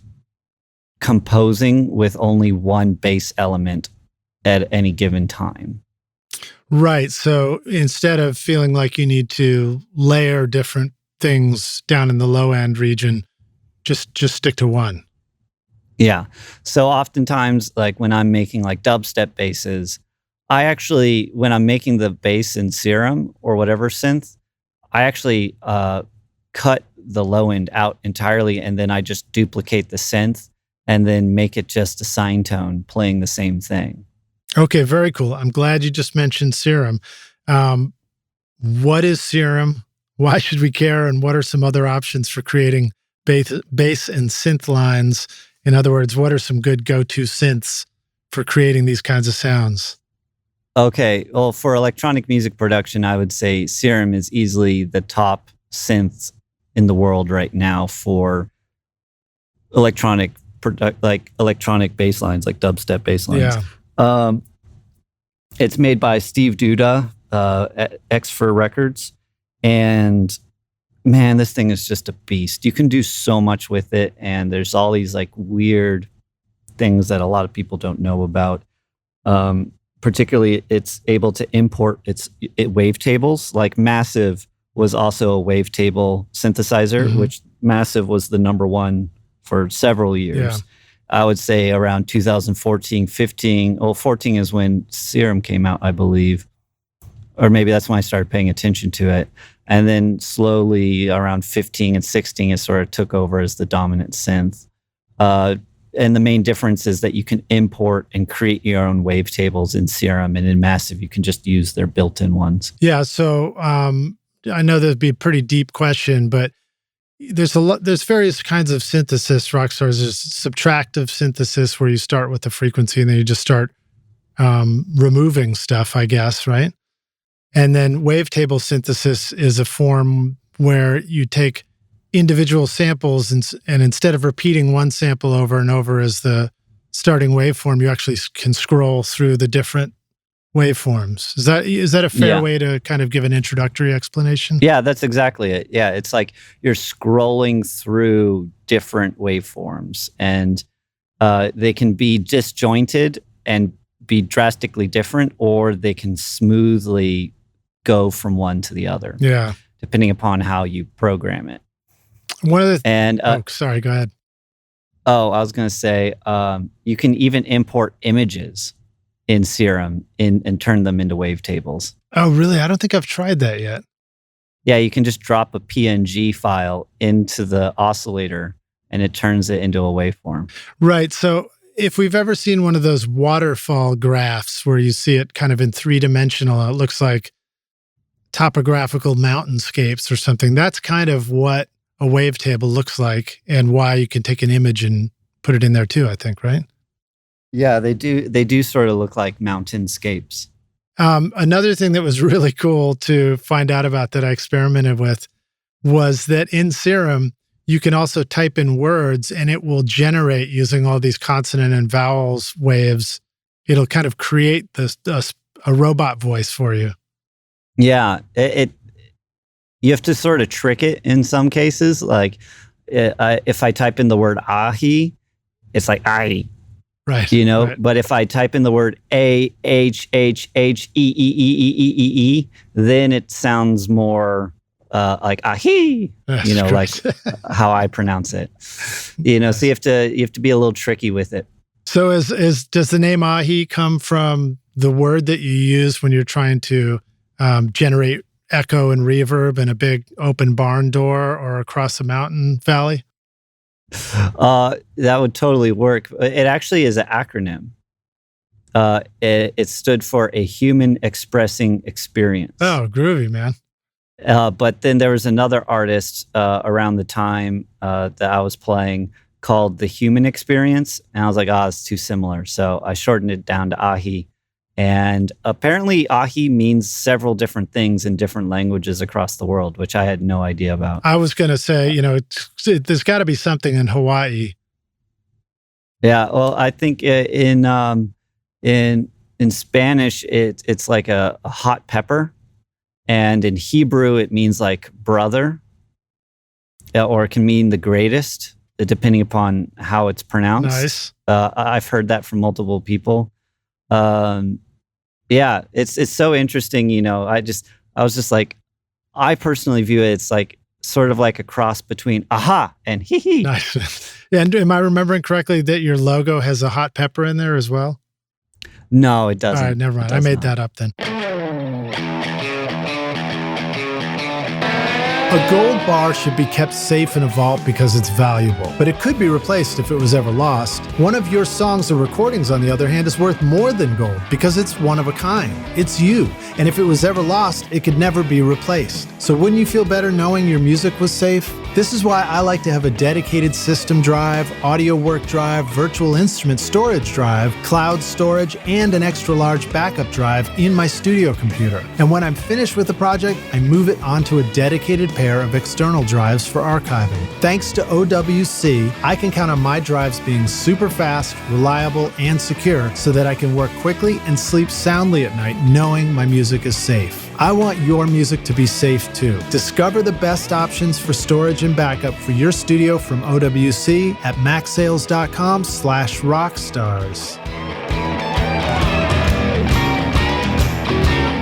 composing with only one bass element at any given time. Right. So instead of feeling like you need to layer different things down in the low end region, just stick to one. Yeah. So oftentimes, like when I'm making like dubstep basses, when I'm making the bass in Serum or whatever synth, I actually cut the low end out entirely, and then I just duplicate the synth and then make it just a sine tone playing the same thing. Okay, very cool. I'm glad you just mentioned Serum. What is Serum? Why should we care? And what are some other options for creating bass and synth lines? In other words, what are some good go-to synths for creating these kinds of sounds? Okay, well, for electronic music production, I would say Serum is easily the top synth in the world right now for electronic bass lines, like dubstep bass lines. Yeah. It's made by Steve Duda at Xfer Records, and man, this thing is just a beast. You can do so much with it, and there's all these like weird things that a lot of people don't know about. Particularly, it's able to import wavetables. Like Massive was also a wavetable synthesizer, which Massive was the number one for several years. Yeah. I would say around 2014, 15. Well, 14 is when Serum came out, I believe. Or maybe that's when I started paying attention to it. And then slowly around 15 and 16, it sort of took over as the dominant synth. And the main difference is that you can import and create your own wavetables in Serum, and in Massive, you can just use their built-in ones. Yeah. So I know that'd be a pretty deep question, but there's various kinds of synthesis, Rockstars. There's subtractive synthesis, where you start with the frequency and then you just start removing stuff, I guess, right? And then wavetable synthesis is a form where you take individual samples and instead of repeating one sample over and over as the starting waveform, you actually can scroll through the different waveforms. Is that a fair way to kind of give an introductory explanation? Yeah, that's exactly it. Yeah, it's like you're scrolling through different waveforms, and they can be disjointed and be drastically different, or they can smoothly go from one to the other. Yeah, depending upon how you program it. One of the sorry, go ahead. Oh, I was going to say you can even import images in Serum and turn them into wavetables. Oh, really? I don't think I've tried that yet. Yeah, you can just drop a PNG file into the oscillator and it turns it into a waveform. Right. So if we've ever seen one of those waterfall graphs where you see it kind of in three-dimensional, it looks like topographical mountainscapes or something. That's kind of what a wavetable looks like, and why you can take an image and put it in there too, I think, right? Yeah, they do sort of look like mountainscapes. Another thing that was really cool to find out about that I experimented with was that in Serum, you can also type in words and it will generate, using all these consonant and vowels waves, it'll kind of create a robot voice for you. Yeah, you have to sort of trick it in some cases. Like if I type in the word Ahee, it's like Ahee. Right. You know, right. But if I type in the word A-H-H-H-E-E-E-E-E-E, then it sounds more like Ahee, That's you know, correct. like how I pronounce it. You know, so you have to be a little tricky with it. So does the name Ahee come from the word that you use when you're trying to generate echo and reverb in a big open barn door or across a mountain valley? That would totally work. It actually is an acronym. It stood for a human expressing experience. Oh, groovy, man. But then there was another artist around the time that I was playing called The Human Experience. And I was like, it's too similar. So I shortened it down to Ahee. And apparently Ahee means several different things in different languages across the world, which I had no idea about. I was going to say, there's got to be something in Hawaii. Yeah, well, I think in Spanish, it's like a hot pepper. And in Hebrew, it means like brother, or it can mean the greatest, depending upon how it's pronounced. Nice. I've heard that from multiple people. Yeah, it's so interesting. You know, I was just like, I personally view it. It's like sort of like a cross between aha and hee hee. Nice. And am I remembering correctly that your logo has a hot pepper in there as well? No, it doesn't. All right, never mind. I made that up then. A gold bar should be kept safe in a vault because it's valuable, but it could be replaced if it was ever lost. One of your songs or recordings, on the other hand, is worth more than gold because it's one of a kind. It's you, and if it was ever lost, it could never be replaced. So wouldn't you feel better knowing your music was safe? This is why I like to have a dedicated system drive, audio work drive, virtual instrument storage drive, cloud storage, and an extra large backup drive in my studio computer. And when I'm finished with the project, I move it onto a dedicated pair of external drives for archiving. Thanks to OWC, I can count on my drives being super fast, reliable, and secure so that I can work quickly and sleep soundly at night knowing my music is safe. I want your music to be safe too. Discover the best options for storage and backup for your studio from OWC at macsales.com/rockstars.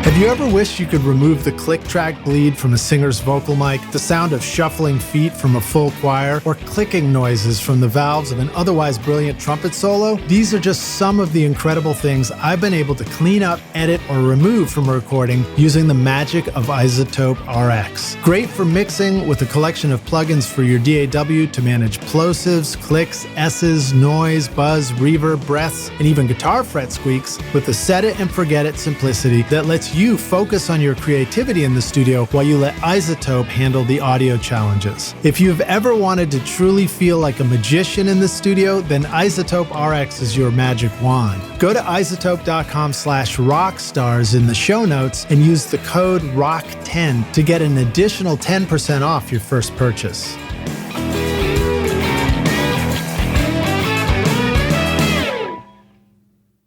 Have you ever wished you could remove the click-track bleed from a singer's vocal mic, the sound of shuffling feet from a full choir, or clicking noises from the valves of an otherwise brilliant trumpet solo? These are just some of the incredible things I've been able to clean up, edit, or remove from a recording using the magic of iZotope RX. Great for mixing with a collection of plugins for your DAW to manage plosives, clicks, S's, noise, buzz, reverb, breaths, and even guitar fret squeaks with the set it and forget it simplicity that lets you focus on your creativity in the studio while you let iZotope handle the audio challenges. If you've ever wanted to truly feel like a magician in the studio, then iZotope RX is your magic wand. Go to iZotope.com/rockstars in the show notes and use the code ROCK10 to get an additional 10% off your first purchase.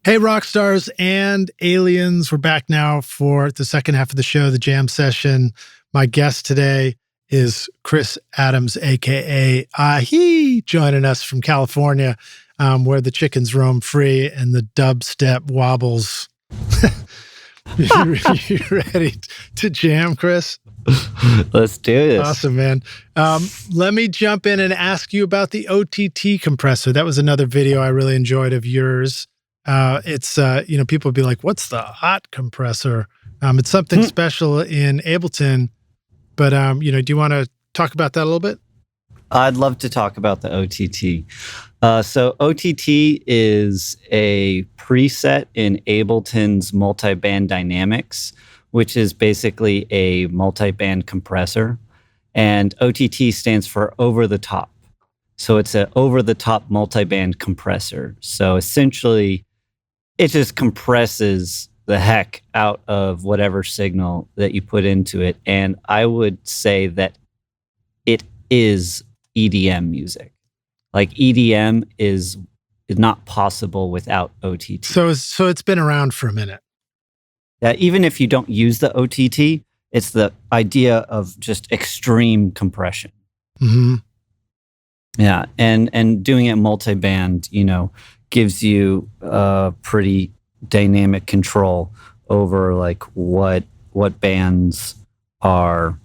Hey, Rockstars and aliens. We're back now for the second half of the show, the jam session. My guest today is Chris Adams, a.k.a. Ahee, joining us from California, where the chickens roam free and the dubstep wobbles. You ready to jam, Chris? Let's do this. Awesome, man. Let me jump in and ask you about the OTT compressor. That was another video I really enjoyed of yours. It's people would be like, what's the hot compressor? It's something special in Ableton, but do you want to talk about that a little bit? I'd love to talk about the OTT. So OTT is a preset in Ableton's multiband dynamics, which is basically a multiband compressor. And OTT stands for over the top. So it's an over the top multiband compressor. So essentially, it just compresses the heck out of whatever signal that you put into it. And I would say that it is EDM music. Like EDM is not possible without OTT. So it's been around for a minute. Yeah, even if you don't use the OTT, it's the idea of just extreme compression. Mm-hmm. Yeah, and doing it multiband, gives you pretty dynamic control over like what bands are.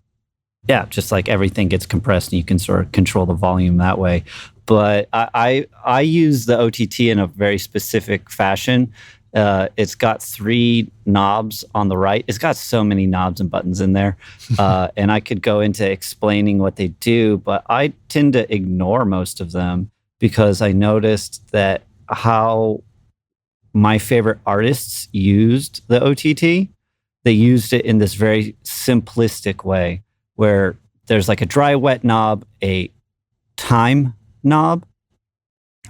Yeah, just like everything gets compressed and you can sort of control the volume that way. But I use the OTT in a very specific fashion. It's got 3 knobs on the right. It's got so many knobs and buttons in there. And I could go into explaining what they do, but I tend to ignore most of them because I noticed that how my favorite artists used the OTT. They used it in this very simplistic way where there's like a dry wet knob, a time knob,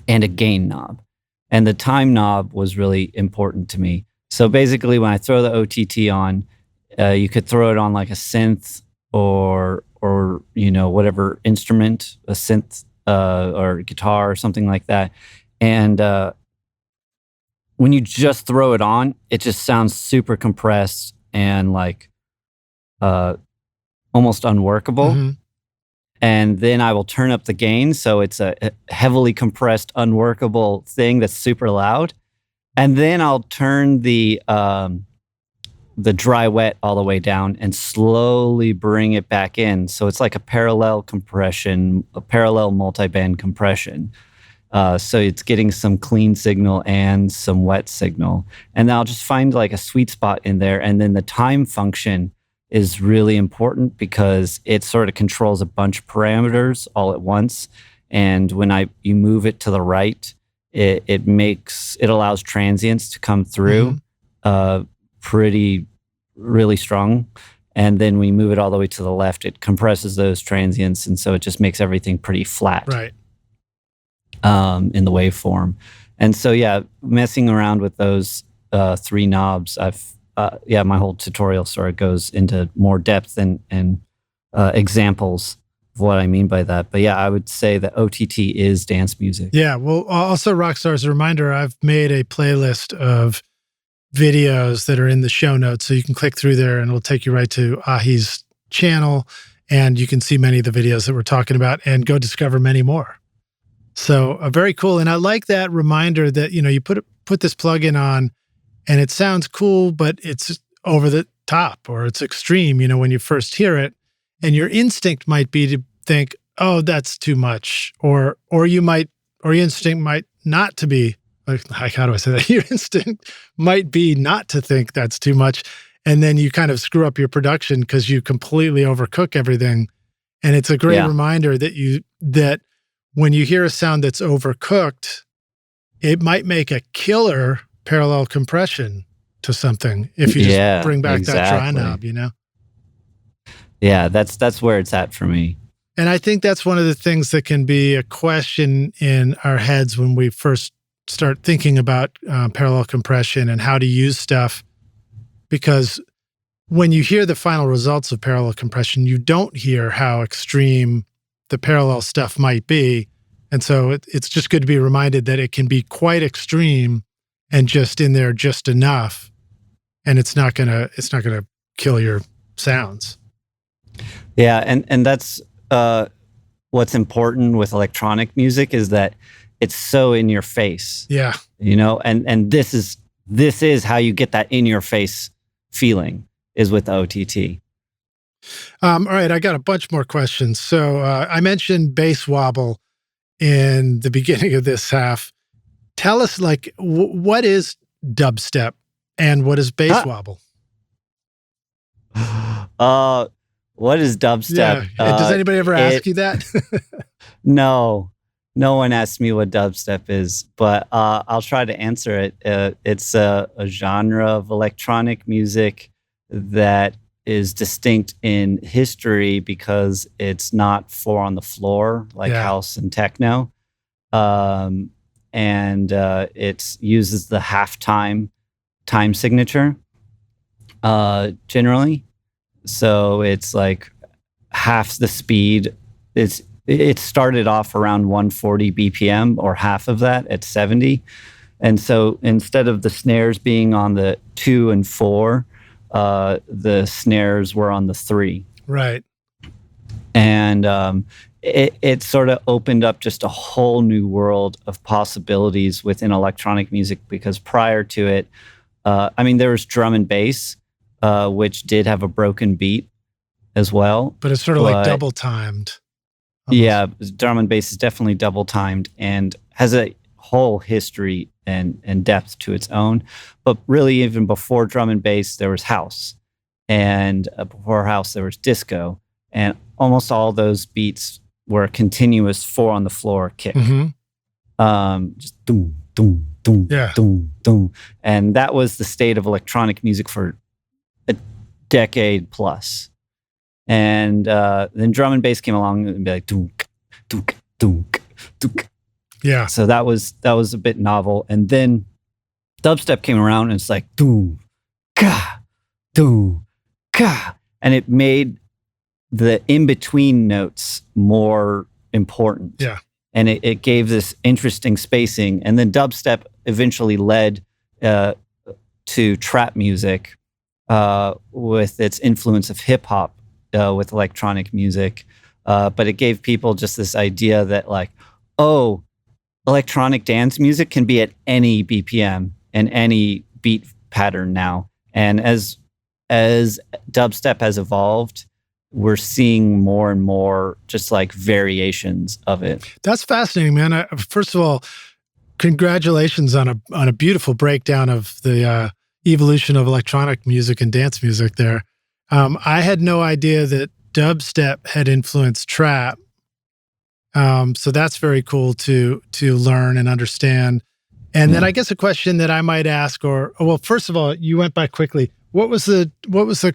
and a gain knob. And the time knob was really important to me. So basically when I throw the OTT on, you could throw it on like a synth or whatever instrument, a synth or guitar or something like that. And when you just throw it on, it just sounds super compressed and like almost unworkable. Mm-hmm. And then I will turn up the gain, so it's a heavily compressed, unworkable thing that's super loud. And then I'll turn the dry wet all the way down and slowly bring it back in. So it's like a parallel compression, a parallel multiband compression. So it's getting some clean signal and some wet signal. And then I'll just find like a sweet spot in there. And then the time function is really important because it sort of controls a bunch of parameters all at once. And when you move it to the right, it allows transients to come through really strong. And then when you move it all the way to the left, it compresses those transients, and so it just makes everything pretty flat. Right. In the waveform. And so, yeah, messing around with those 3 knobs, my whole tutorial sort of goes into more depth and examples of what I mean by that. But yeah, I would say that OTT is dance music. Yeah. Well, also, Rockstars, a reminder, I've made a playlist of videos that are in the show notes. So you can click through there and it'll take you right to Ahee's channel. And you can see many of the videos that we're talking about and go discover many more. So very cool. And I like that reminder that, you put this plugin on and it sounds cool, but it's over the top or it's extreme, when you first hear it. And your instinct might be to think, oh, that's too much. Or your instinct might not to be, like, how do I say that? Your instinct might be not to think that's too much. And then you kind of screw up your production because you completely overcook everything. And it's a great reminder that when you hear a sound that's overcooked, it might make a killer parallel compression to something if you just bring back that dry knob, Yeah, that's where it's at for me. And I think that's one of the things that can be a question in our heads when we first start thinking about parallel compression and how to use stuff. Because when you hear the final results of parallel compression, you don't hear how extreme the parallel stuff might be. And so it's just good to be reminded that it can be quite extreme and just in there just enough. And it's not gonna kill your sounds. Yeah, and that's what's important with electronic music is that it's so in your face. Yeah. And this is how you get that in your face feeling is with OTT. All right, I got a bunch more questions. So I mentioned bass wobble in the beginning of this half. Tell us, what is dubstep and what is bass wobble? What is dubstep? Yeah. Does anybody ever ask you that? No one asks me what dubstep is, but I'll try to answer it. It's a genre of electronic music that is distinct in history because it's not 4 on the floor like house and techno. And it uses the halftime time signature generally. So it's like half the speed. It started off around 140 BPM or half of that at 70. And so instead of the snares being on the 2 and 4, the snares were on the 3. Right. And it sort of opened up just a whole new world of possibilities within electronic music because prior to it, there was drum and bass, which did have a broken beat as well. But it's sort of like double timed. Yeah, drum and bass is definitely double timed and has a whole history and depth to its own. But really, even before drum and bass, there was house. And before house, there was disco. And almost all those beats were a continuous 4 on the floor kick. Mm-hmm. Just doom, doom, doom, doom, doom. And that was the state of electronic music for a decade plus. And then drum and bass came along and be like doonk, doonk, doonk, doonk. Yeah. So that was a bit novel. And then dubstep came around and it's like doom, ka, doom, ka. And it made the in-between notes more important. Yeah. And it gave this interesting spacing. And then dubstep eventually led to trap music with its influence of hip hop with electronic music. But it gave people just this idea that like, oh, electronic dance music can be at any BPM and any beat pattern now. And as dubstep has evolved, we're seeing more and more just like variations of it. That's fascinating, man. First of all, congratulations on a beautiful breakdown of the evolution of electronic music and dance music there. I had no idea that dubstep had influenced trap. So that's very cool to learn and understand. And then I guess a question that I might ask, well, first of all, you went by quickly. What was the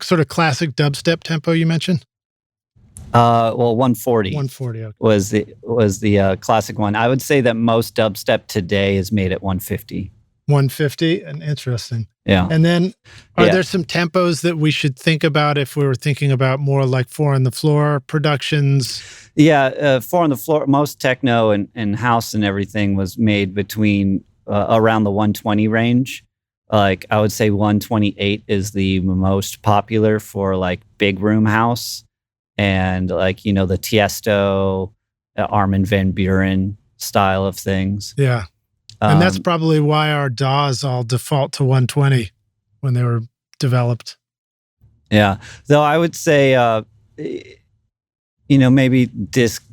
sort of classic dubstep tempo you mentioned? Well, 140. 140 okay. was the classic one. I would say that most dubstep today is made at 150. 150, and interesting. Yeah. And then are there some tempos that we should think about if we were thinking about more like 4 on the floor productions? Yeah, 4 on the floor. Most techno and house and everything was made between around the 120 range. Like I would say 128 is the most popular for like big room house and like, you know, the Tiesto, Armin van Buuren style of things. Yeah. And that's probably why our DAWs all default to 120 when they were developed. Yeah. Though I would say, you know, maybe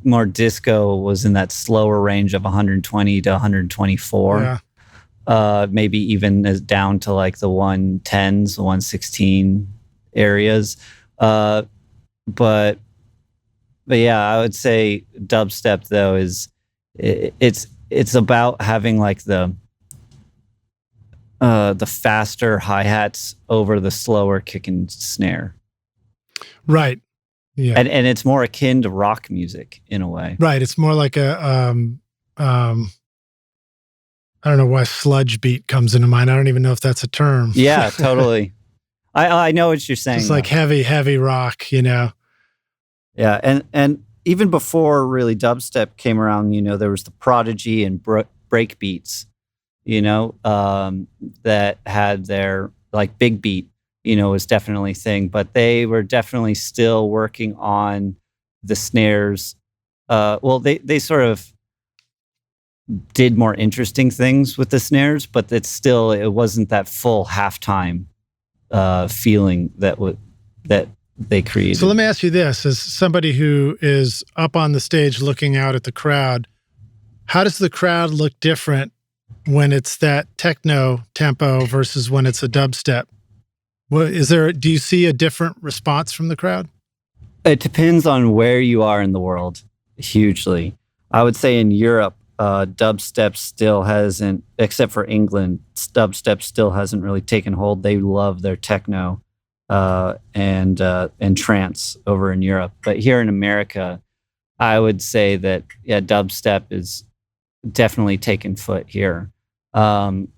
more disco was in that slower range of 120 to 124. Yeah. Maybe even as down to like the 110s, 116 areas. But yeah, I would say dubstep though is it's about having like the faster hi-hats over the slower kick and snare. Right. Yeah. And it's more akin to rock music in a way. Right. It's more like a I don't know why sludge beat comes into mind. I don't even know if that's a term. Yeah, totally. I know what you're saying. It's like heavy rock, you know. Yeah, and even before really dubstep came around, you know, there was the Prodigy and break beats, you know, that had their like big beat, you know, was definitely a thing, but they were definitely still working on the snares. Well, they sort of did more interesting things with the snares, but it wasn't that full halftime feeling that they created. So let me ask you this, as somebody who is up on the stage looking out at the crowd, how does the crowd look different when it's that techno tempo versus when it's a dubstep? Do you see a different response from the crowd? It depends on where you are in the world, hugely. I would say in Europe, dubstep still hasn't, except for England, dubstep still hasn't really taken hold. They love their techno and trance over in Europe. But here in America, I would say that dubstep is definitely taking foot here. Man,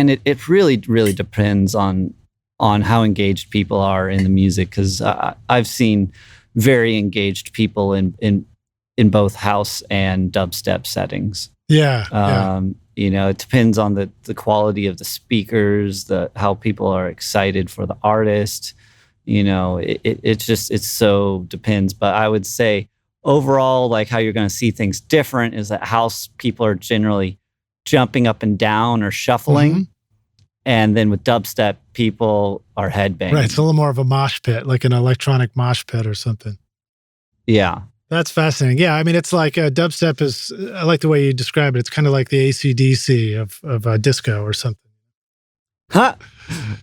it really depends on how engaged people are in the music, because I've seen very engaged people in both house and dubstep settings. Yeah. You know, it depends on the quality of the speakers, how people are excited for the artist. You know, it so depends. But I would say overall, like how you're going to see things different is that house people are generally jumping up and down or shuffling. Mm-hmm. And then with dubstep, people are headbanging. Right. It's a little more of a mosh pit, like an electronic mosh pit or something. Yeah. That's fascinating. Yeah. I mean, it's like dubstep is, I like the way you describe it. It's kind of like the AC/DC of disco or something. Huh.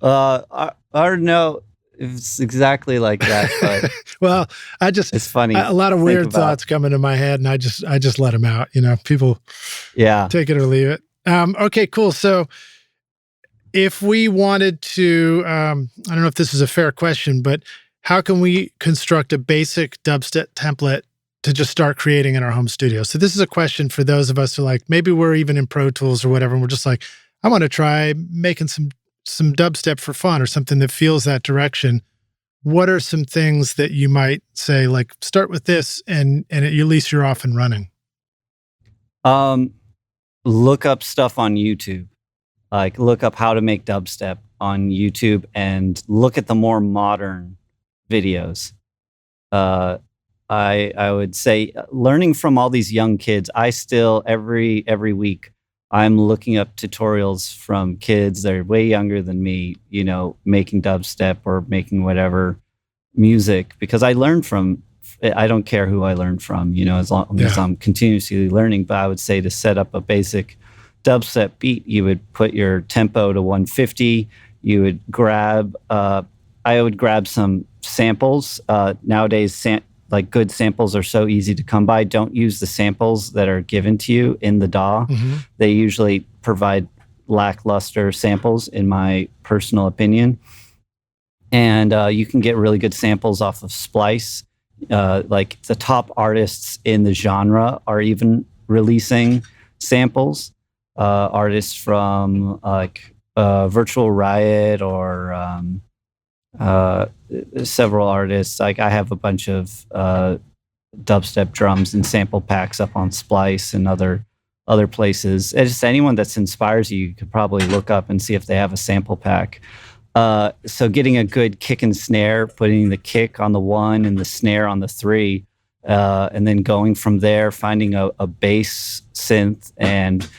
I don't know if it's exactly like that, but well, it's funny. A lot of weird thoughts come into my head and I just let them out, you know, people take it or leave it. Okay, cool. So if we wanted to, I don't know if this is a fair question, but how can we construct a basic dubstep template to just start creating in our home studio? So this is a question for those of us who like, maybe we're even in Pro Tools or whatever, and we're just like, I want to try making some dubstep for fun or something that feels that direction. What are some things that you might say, like, start with this and at least you're off and running? Look up stuff on YouTube. Like, look up how to make dubstep on YouTube and look at the more modern videos. I would say learning from all these young kids. I still every week I'm looking up tutorials from kids that are way younger than me, you know, making dubstep or making whatever music, because I learned from. I don't care who I learn from, you know, as long as I'm continuously learning. But I would say to set up a basic dubstep beat, you would put your tempo to 150. you would grab, I would grab some samples. Nowadays, like good samples are so easy to come by. Don't use the samples that are given to you in the DAW. Mm-hmm. They usually provide lackluster samples, in my personal opinion. And you can get really good samples off of Splice. Like the top artists in the genre are even releasing samples. Artists from like Virtual Riot or several artists. Like I have a bunch of dubstep drums and sample packs up on Splice and other places. It's just anyone that inspires you, you could probably look up and see if they have a sample pack. So getting a good kick and snare, putting the kick on the 1 and the snare on the 3, and then going from there, finding a bass synth and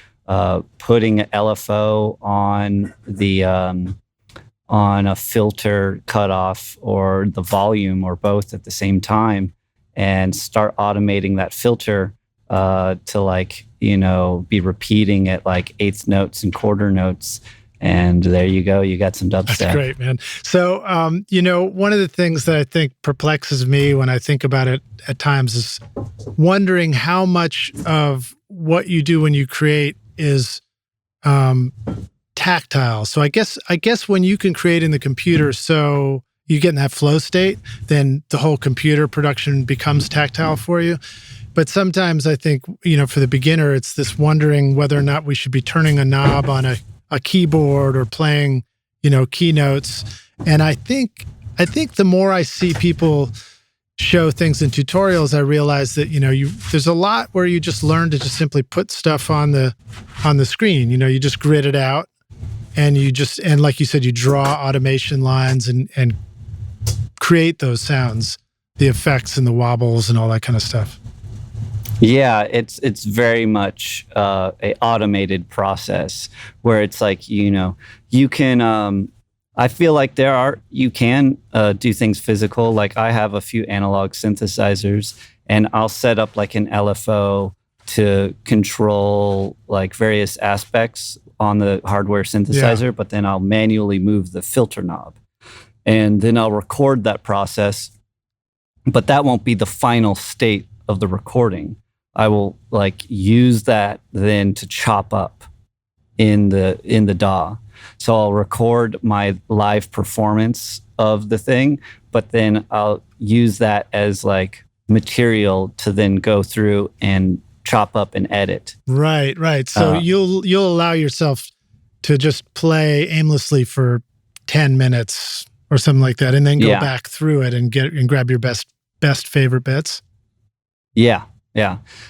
putting an LFO on the on a filter cutoff or the volume or both at the same time, and start automating that filter to like, be repeating at like eighth notes and quarter notes. And there you go. You got some dubstep. That's great, man. So, one of the things that I think perplexes me when I think about it at times is wondering how much of what you do when you create is tactile. So I guess when you can create in the computer, so you get in that flow state, then the whole computer production becomes tactile for you. But sometimes I think, for the beginner, it's this wondering whether or not we should be turning a knob on a keyboard or playing, keynotes. And I think the more I see people show things in tutorials, I realize that, there's a lot where you just learn to just simply put stuff on the screen. You just grid it out and and like you said, you draw automation lines and create those sounds, the effects and the wobbles and all that kind of stuff. Yeah, it's very much a automated process where it's like, you can, I feel like you can do things physical. Like I have a few analog synthesizers and I'll set up like an LFO to control like various aspects on the hardware synthesizer, but then I'll manually move the filter knob and then I'll record that process, but that won't be the final state of the recording. I will like use that then to chop up in the DAW. So I'll record my live performance of the thing, but then I'll use that as like material to then go through and chop up and edit. Right. So you'll allow yourself to just play aimlessly for 10 minutes or something like that, and then go back through it and grab your best favorite bits. Yeah.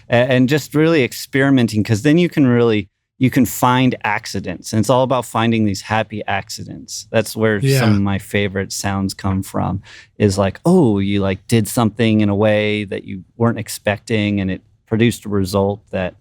And just really experimenting, because then you can find accidents. And it's all about finding these happy accidents. That's where some of my favorite sounds come from, is like, oh, you like did something in a way that you weren't expecting and it produced a result that,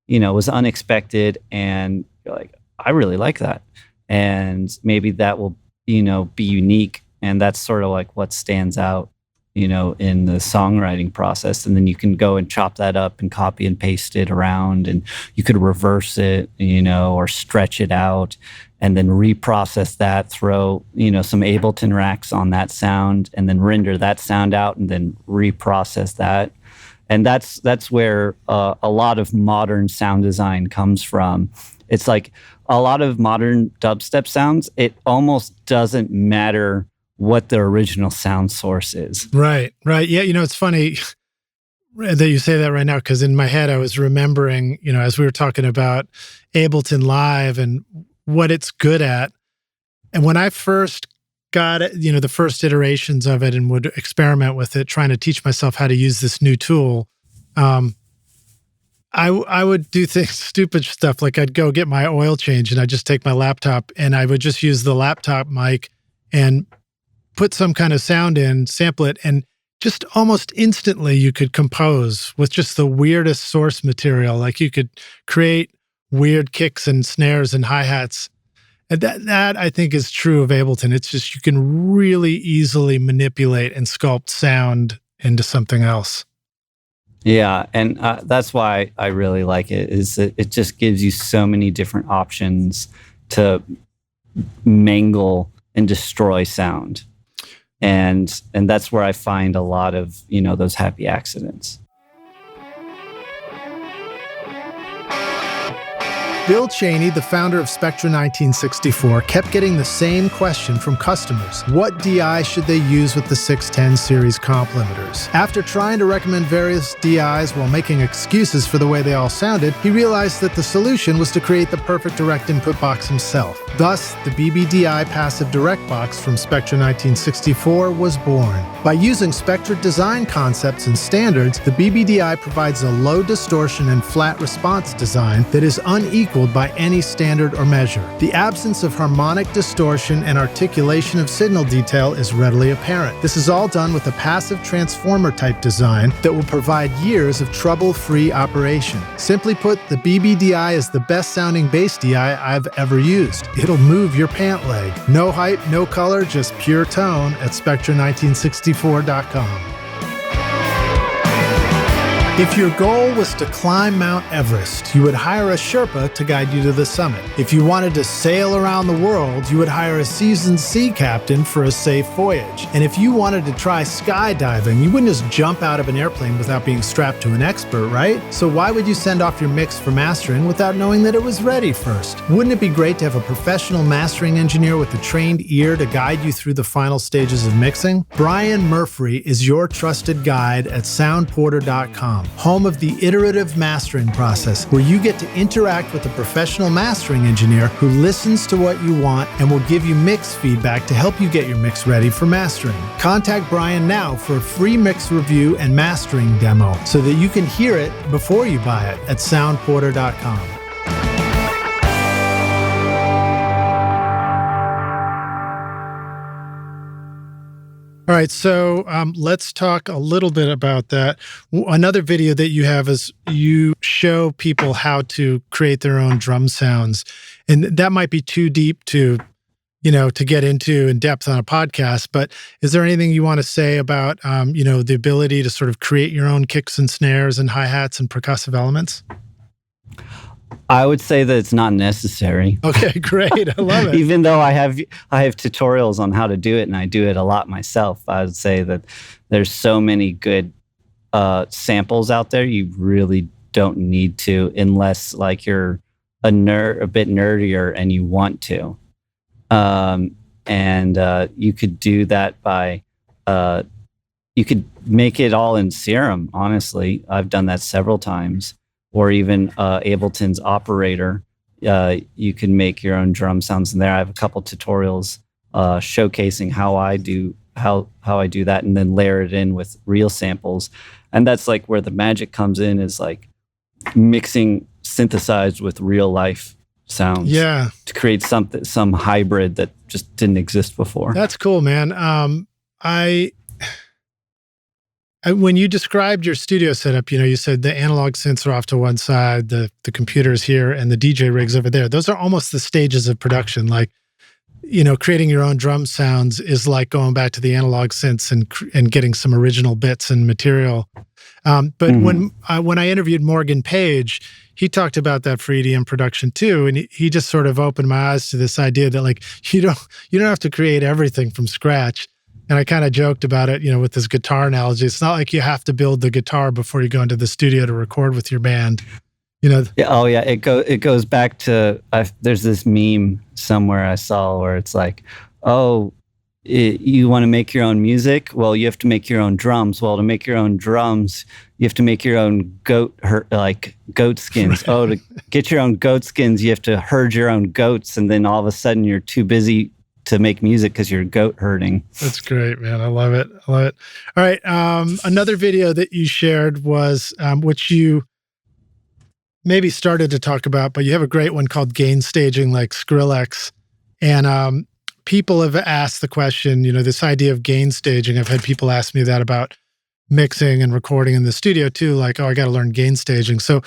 was unexpected. And you're like, I really like that. And maybe that will, be unique. And that's sort of like what stands out, in the songwriting process. And then you can go and chop that up and copy and paste it around, and you could reverse it, or stretch it out and then reprocess that, throw, some Ableton Racks on that sound and then render that sound out and then reprocess that. And that's where a lot of modern sound design comes from. It's like a lot of modern dubstep sounds, it almost doesn't matter what the original sound source is. Right. Yeah, it's funny that you say that right now, because in my head I was remembering, as we were talking about Ableton Live and what it's good at. And when I first got it, the first iterations of it and would experiment with it, trying to teach myself how to use this new tool, I would do things, stupid stuff. Like I'd go get my oil change and I'd just take my laptop and I would just use the laptop mic and put some kind of sound in, sample it, and just almost instantly you could compose with just the weirdest source material. Like you could create weird kicks and snares and hi-hats. And that I think is true of Ableton. It's just you can really easily manipulate and sculpt sound into something else. Yeah, and that's why I really like it, is that it just gives you so many different options to mangle and destroy sound. And that's where I find a lot of, those happy accidents. Bill Cheney, the founder of Spectra 1964, kept getting the same question from customers. What DI should they use with the 610 series comp limiters? After trying to recommend various DIs while making excuses for the way they all sounded, he realized that the solution was to create the perfect direct input box himself. Thus, the BBDI Passive Direct Box from Spectra 1964 was born. By using Spectra design concepts and standards, the BBDI provides a low distortion and flat response design that is unequaled by any standard or measure. The absence of harmonic distortion and articulation of signal detail is readily apparent. This is all done with a passive transformer type design that will provide years of trouble-free operation. Simply put, the BBDI is the best sounding bass DI I've ever used. It'll move your pant leg. No hype, no color, just pure tone at Spectra1964.com. If your goal was to climb Mount Everest, you would hire a Sherpa to guide you to the summit. If you wanted to sail around the world, you would hire a seasoned sea captain for a safe voyage. And if you wanted to try skydiving, you wouldn't just jump out of an airplane without being strapped to an expert, right? So why would you send off your mix for mastering without knowing that it was ready first? Wouldn't it be great to have a professional mastering engineer with a trained ear to guide you through the final stages of mixing? Brian Murphy is your trusted guide at soundporter.com. Home of the iterative mastering process, where you get to interact with a professional mastering engineer who listens to what you want and will give you mix feedback to help you get your mix ready for mastering. Contact Brian now for a free mix review and mastering demo so that you can hear it before you buy it at soundporter.com. All right, so let's talk a little bit about that. Another video that you have is you show people how to create their own drum sounds. And that might be too deep to get into in depth on a podcast, but is there anything you want to say about, the ability to sort of create your own kicks and snares and hi-hats and percussive elements? I would say that it's not necessary. Okay, great. I love it. Even though I have tutorials on how to do it, and I do it a lot myself, I would say that there's so many good samples out there. You really don't need to, unless like you're a bit nerdier and you want to. You could do that by you could make it all in Serum. Honestly, I've done that several times. Or even Ableton's operator, you can make your own drum sounds in there. I have a couple tutorials showcasing how I do that, and then layer it in with real samples. And that's like where the magic comes in, is like mixing synthesized with real life sounds. Yeah, to create some hybrid that just didn't exist before. That's cool, man. When you described your studio setup, you said the analog synths are off to one side, the computer's here, and the DJ rig's over there. Those are almost the stages of production. Like, creating your own drum sounds is like going back to the analog synths and getting some original bits and material. But when I interviewed Morgan Page, he talked about that for EDM production too, and he just sort of opened my eyes to this idea that like you don't have to create everything from scratch. And I kind of joked about it, with this guitar analogy. It's not like you have to build the guitar before you go into the studio to record with your band. Yeah, oh yeah, it goes back to there's this meme somewhere I saw where it's like, you want to make your own music? Well, you have to make your own drums. Well, to make your own drums, you have to make your own goat skins. To get your own goat skins, you have to herd your own goats, and then all of a sudden you're too busy to make music because you're goat herding. That's great, man. I love it. All right. Another video that you shared was, which you maybe started to talk about, but you have a great one called Gain Staging, like Skrillex. And people have asked the question, this idea of gain staging. I've had people ask me that about mixing and recording in the studio too, like, I got to learn gain staging. So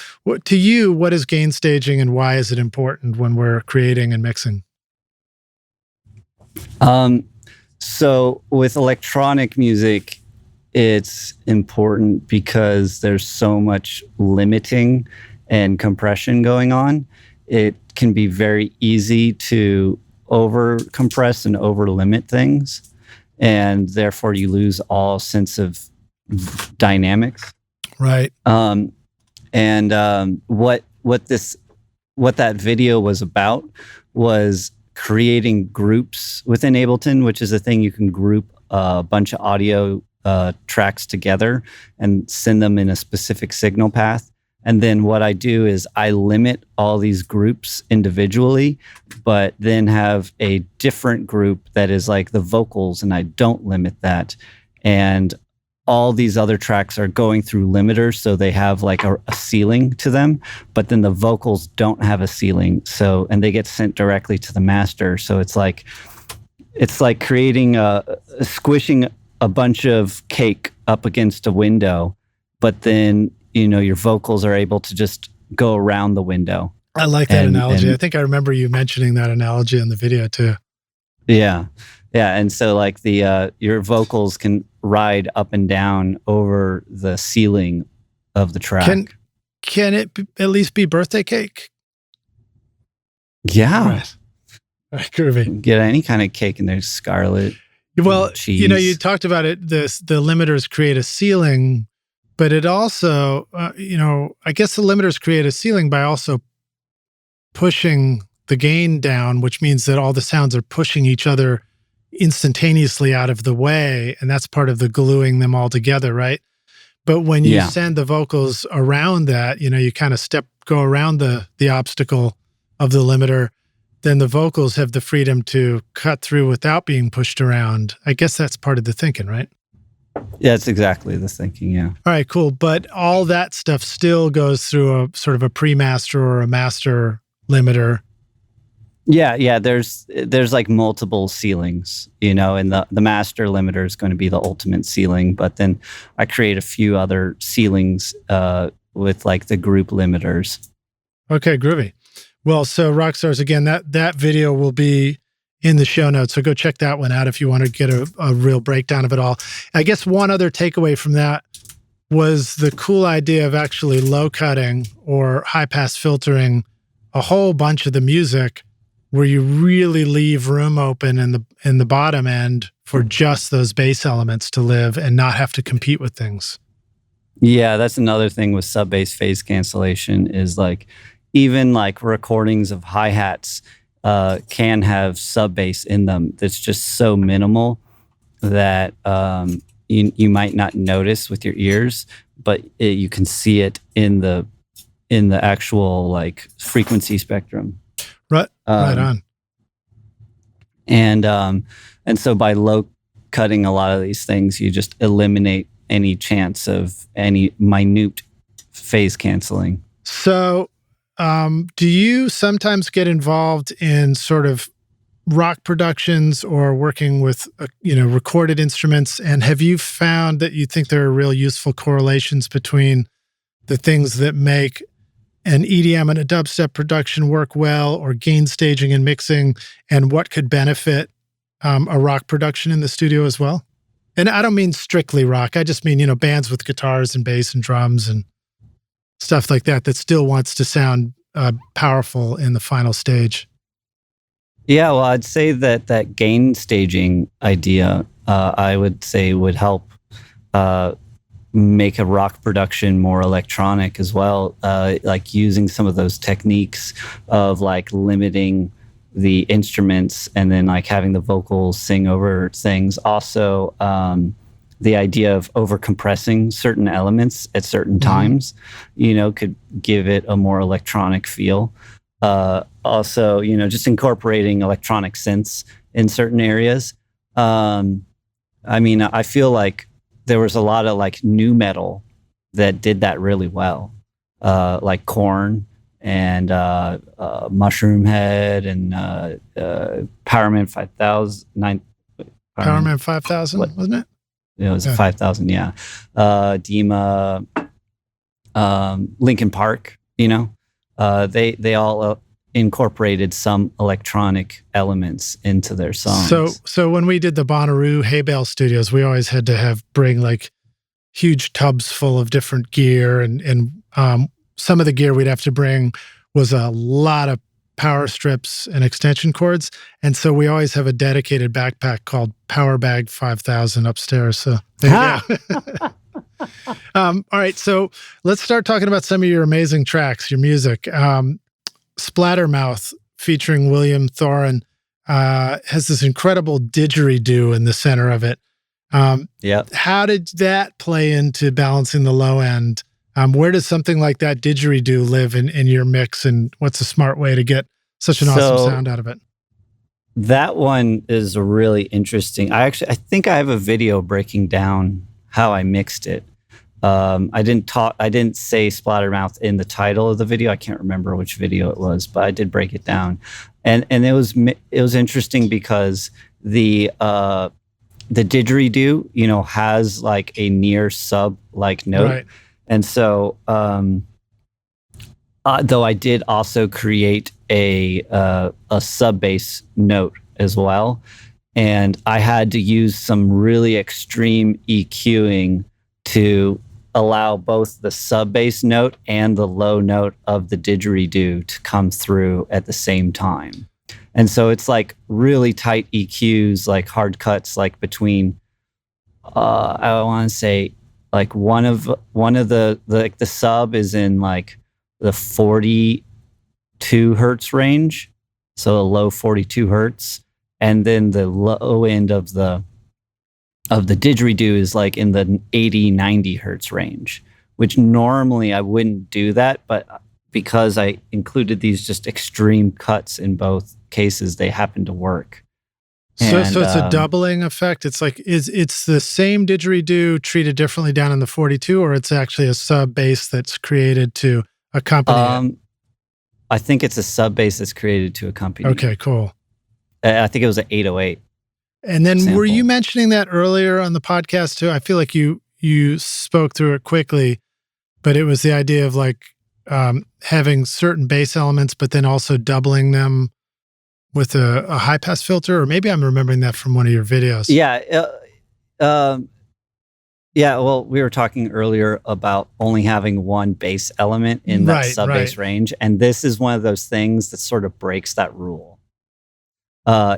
to you, what is gain staging and why is it important when we're creating and mixing? So with electronic music, it's important because there's so much limiting and compression going on. It can be very easy to over compress and over limit things, and therefore you lose all sense of dynamics. Right. What that video was about was creating groups within Ableton, which is a thing you can group a bunch of audio tracks together and send them in a specific signal path. And then what I do is I limit all these groups individually, but then have a different group that is like the vocals, and I don't limit that. And all these other tracks are going through limiters, so they have like a ceiling to them, but then the vocals don't have a ceiling. So, and they get sent directly to the master. So it's like creating squishing a bunch of cake up against a window, but then, you know, your vocals are able to just go around the window. I like that analogy. I think I remember you mentioning that analogy in the video too. Yeah. Yeah. And so like your vocals can ride up and down over the ceiling of the track. Can it at least be birthday cake? Yeah. Right. Groovy. Get any kind of cake in there, scarlet. Well, cheese. you know, you talked about it, the limiters create a ceiling, but it also, you know, I guess the limiters create a ceiling by also pushing the gain down, which means that all the sounds are pushing each other instantaneously out of the way, and that's part of the gluing them all together, right? But when you send the vocals around that, you know, you kind of go around the obstacle of the limiter, then the vocals have the freedom to cut through without being pushed around. I guess that's part of the thinking, right? Yeah, it's exactly the thinking, yeah. All right, cool. But all that stuff still goes through a sort of a pre-master or a master limiter. Yeah. There's like multiple ceilings, you know, and the master limiter is going to be the ultimate ceiling, but then I create a few other ceilings with like the group limiters. Okay, groovy. Well, so Rockstars, again, that video will be in the show notes, so go check that one out if you want to get a real breakdown of it all. I guess one other takeaway from that was the cool idea of actually low cutting or high pass filtering a whole bunch of the music, where you really leave room open in the bottom end for just those bass elements to live and not have to compete with things. Yeah, that's another thing with sub-bass phase cancellation is like, even like recordings of hi-hats can have sub-bass in them that's just so minimal that you might not notice with your ears, but you can see it in the actual like frequency spectrum. Right on. And so by low cutting a lot of these things, you just eliminate any chance of any minute phase canceling. So do you sometimes get involved in sort of rock productions or working with, recorded instruments? And have you found that you think there are real useful correlations between the things that make an EDM and a dubstep production work well, or gain staging and mixing, and what could benefit a rock production in the studio as well? And I don't mean strictly rock. I just mean, bands with guitars and bass and drums and stuff like that still wants to sound powerful in the final stage. Yeah, well, I'd say that gain staging idea, I would say would help make a rock production more electronic as well, like using some of those techniques of like limiting the instruments and then like having the vocals sing over things. Also, the idea of over compressing certain elements at certain times, could give it a more electronic feel. Also, just incorporating electronic synths in certain areas. I feel like there was a lot of like new metal that did that really well, like Korn and Mushroom Head and Powerman 5000. Powerman 5000, wasn't it? It was 5000, yeah. Dima, Linkin Park, they all incorporated some electronic elements into their songs. So when we did the Bonnaroo Hay Bale Studios, we always had to bring like huge tubs full of different gear, and some of the gear we'd have to bring was a lot of power strips and extension cords. And so we always have a dedicated backpack called Power Bag 5000 upstairs. So there you go. All right. So let's start talking about some of your amazing tracks, your music. Splattermouth featuring William Thorin has this incredible didgeridoo in the center of it. How did that play into balancing the low end? Where does something like that didgeridoo live in your mix, and what's a smart way to get such an awesome sound out of it? That one is really interesting. I think I have a video breaking down how I mixed it. I didn't say Splattermouth in the title of the video. I can't remember which video it was, but I did break it down. And it was interesting because the didgeridoo, has like a near sub like note. Right. And so, though I did also create a sub bass note as well, and I had to use some really extreme EQing to allow both the sub bass note and the low note of the didgeridoo to come through at the same time. And so it's like really tight EQs, like hard cuts, like between I want to say like one of the sub is in like the 42 hertz range, so a low 42 hertz, and then the low end of the didgeridoo is like in the 80-90 hertz range, which normally I wouldn't do that, but because I included these just extreme cuts in both cases, they happen to work. So it's a doubling effect. It's like it's the same didgeridoo treated differently down in the 42, or it's actually a sub bass that's created to accompany it? I think it's a sub bass that's created to accompany. Okay, cool. I think it was an 808. And then sample. Were you mentioning that earlier on the podcast too? I feel like you spoke through it quickly, but it was the idea of like having certain bass elements, but then also doubling them with a high pass filter, or maybe I'm remembering that from one of your videos. Well, we were talking earlier about only having one bass element in that sub bass range, and this is one of those things that sort of breaks that rule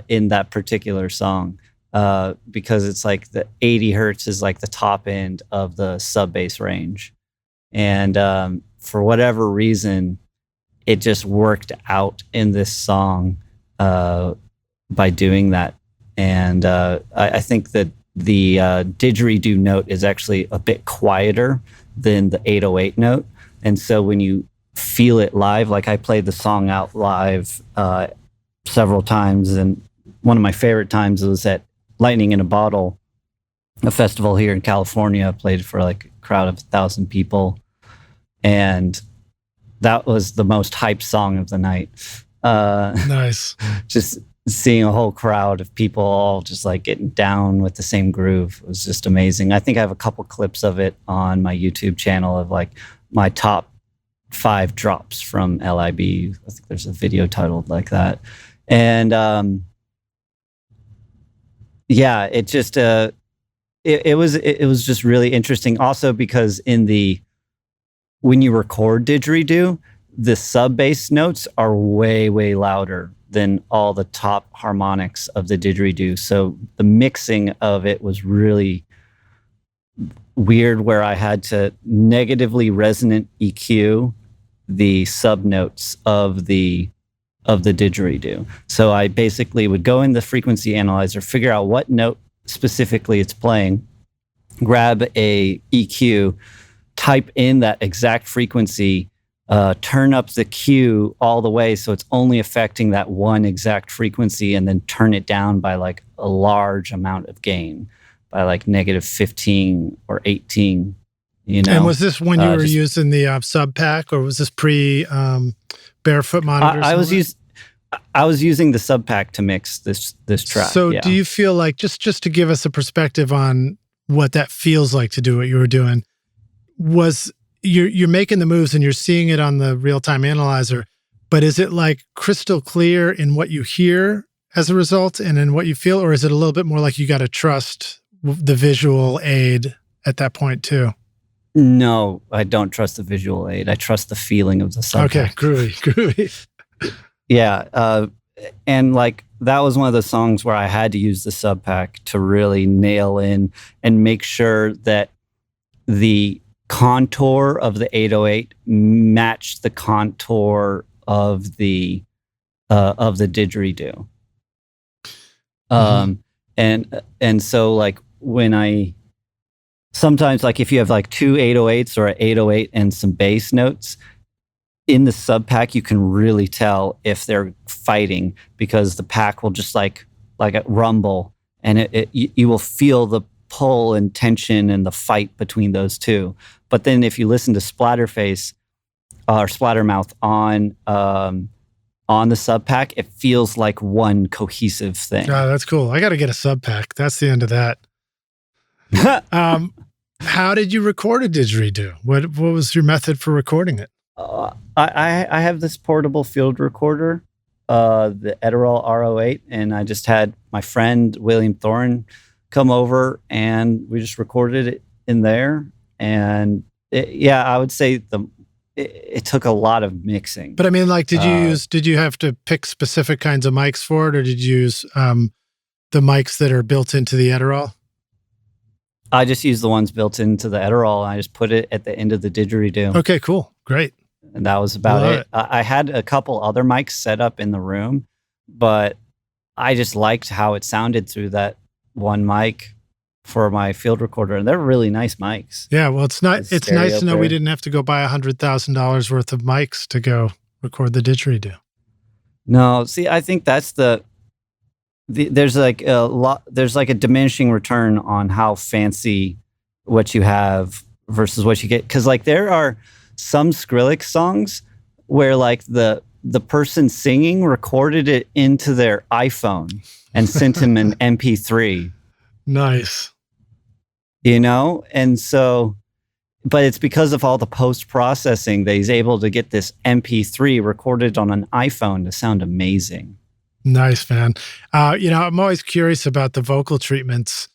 in that particular song, because it's like the 80 hertz is like the top end of the sub bass range, and for whatever reason, it just worked out in this song by doing that. And I think that the didgeridoo note is actually a bit quieter than the 808 note. And so when you feel it live, like I played the song out live several times, and one of my favorite times was at Lightning in a Bottle, a festival here in California. I played for like a crowd of 1,000 people, and that was the most hyped song of the night. Nice. Just seeing a whole crowd of people all just like getting down with the same groove was just amazing. I think I have a couple clips of it on my YouTube channel of like my top 5 drops from LIB. I think there's a video titled like that. And it just it was just really interesting also because when you record didgeridoo, the sub bass notes are way, way louder than all the top harmonics of the didgeridoo. So the mixing of it was really weird, where I had to negatively resonant EQ the sub notes of the didgeridoo. So I basically would go in the frequency analyzer, figure out what note specifically it's playing, grab a EQ, type in that exact frequency, turn up the Q all the way so it's only affecting that one exact frequency, and then turn it down by like a large amount of gain, by like -15 or 18. And was this when you were using the sub pack, or was this pre barefoot monitors? I was using the sub pack to mix this track. So do you feel like, just to give us a perspective on what that feels like to do what you were doing, was you're making the moves and you're seeing it on the real-time analyzer, but is it like crystal clear in what you hear as a result and in what you feel, or is it a little bit more like you got to trust the visual aid at that point too? No, I don't trust the visual aid. I trust the feeling of the sub. Okay, groovy. Yeah. And like that was one of the songs where I had to use the sub pack to really nail in and make sure that the contour of the 808 matched the contour of the didgeridoo. And so like when I sometimes, like if you have like two 808s or an 808 and some bass notes in the sub pack, you can really tell if they're fighting, because the pack will just like a rumble, and you will feel the pull and tension and the fight between those two. But then if you listen to Splatterface or Splattermouth on the sub pack, it feels like one cohesive thing. Oh, that's cool. I got to get a sub pack. That's the end of that. How did you record a didgeridoo? What was your method for recording it? I have this portable field recorder, the Edirol R08, and I just had my friend William Thorne come over, and we just recorded it in there. And I would say it took a lot of mixing. But I mean, like, did you have to pick specific kinds of mics for it, or did you use the mics that are built into the Edirol? I just used the ones built into the Edirol, and I just put it at the end of the didgeridoo. Okay, cool. Great. And that was about it. I had a couple other mics set up in the room, but I just liked how it sounded through that one mic for my field recorder, and they're really nice mics. Yeah, well, it's nice to know we didn't have to go buy $100,000 worth of mics to go record the didgeridoo. No, see, I think that's there's like a diminishing return on how fancy what you have versus what you get, because like there are some Skrillex songs where like the person singing recorded it into their iPhone and sent him an MP3. Nice. And so, but it's because of all the post-processing that he's able to get this MP3 recorded on an iPhone to sound amazing. Nice, man. I'm always curious about the vocal treatments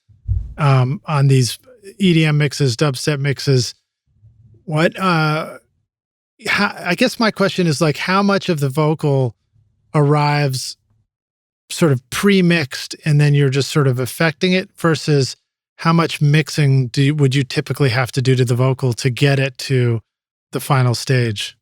on these EDM mixes, dubstep mixes. I guess my question is like, how much of the vocal arrives sort of pre-mixed and then you're just sort of affecting it, versus how much mixing would you typically have to do to the vocal to get it to the final stage?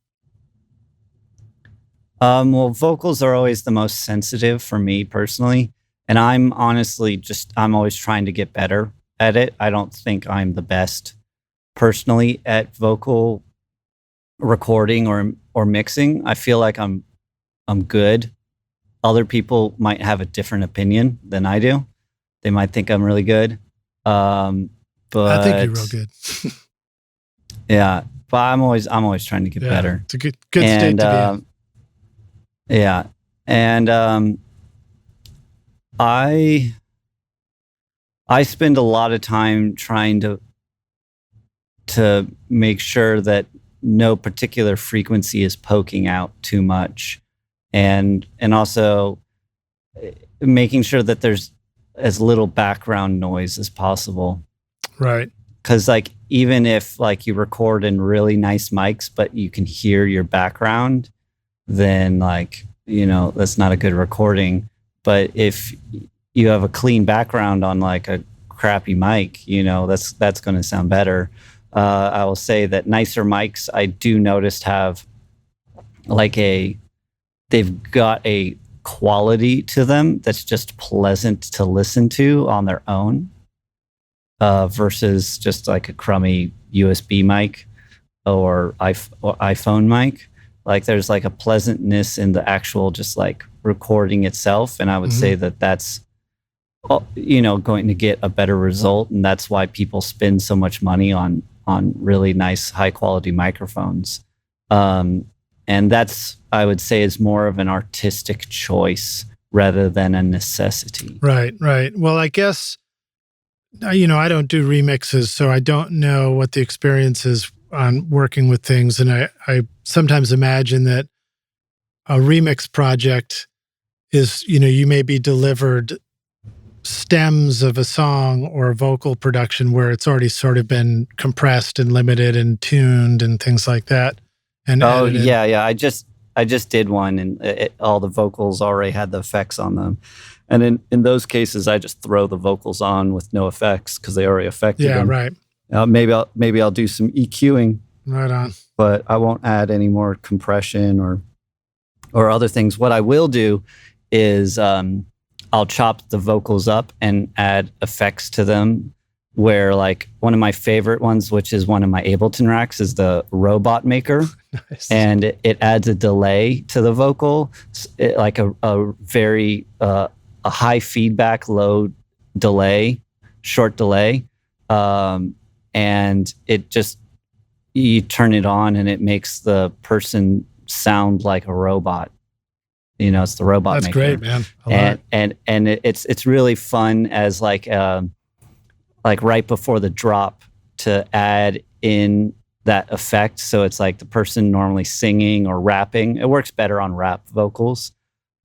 Well, vocals are always the most sensitive for me personally. And I'm honestly I'm always trying to get better at it. I don't think I'm the best personally at vocal recording or mixing. I feel like I'm good. Other people might have a different opinion than I do. They might think I'm really good. But I think you're real good. Yeah, but I'm always trying to get better. It's a good state to be in. Yeah, and I spend a lot of time trying to make sure that no particular frequency is poking out too much, and also making sure that there's as little background noise as possible. Right. Because like even if like you record in really nice mics, but you can hear your background, then like, that's not a good recording. But if you have a clean background on like a crappy mic, that's going to sound better. I will say that nicer mics, I do notice have like they've got a quality to them that's just pleasant to listen to on their own, versus just like a crummy USB mic or iPhone mic. Like there's like a pleasantness in the actual just like recording itself. And I would say that that's, going to get a better result. And that's why people spend so much money on really nice, high quality microphones. And that's, I would say, is more of an artistic choice rather than a necessity. Right. Well, I guess, I don't do remixes, so I don't know what the experience is on working with things. And I sometimes imagine that a remix project is, you may be delivered stems of a song or a vocal production where it's already sort of been compressed and limited and tuned and things like that. And edited. Yeah. I just did one, and all the vocals already had the effects on them. And in those cases, I just throw the vocals on with no effects because they already affected them. Right. Maybe I'll do some EQing. Right on. But I won't add any more compression or other things. What I will do is I'll chop the vocals up and add effects to them, where like one of my favorite ones, which is one of my Ableton Racks, is the Robot Maker. Nice. And it adds a delay to the vocal, like a very a high feedback, low delay, short delay. And it just, you turn it on and it makes the person sound like a robot. You know, it's the Robot That's Maker. great, man. And it's really fun as like right before the drop to add in that effect. So it's like the person normally singing or rapping. It works better on rap vocals.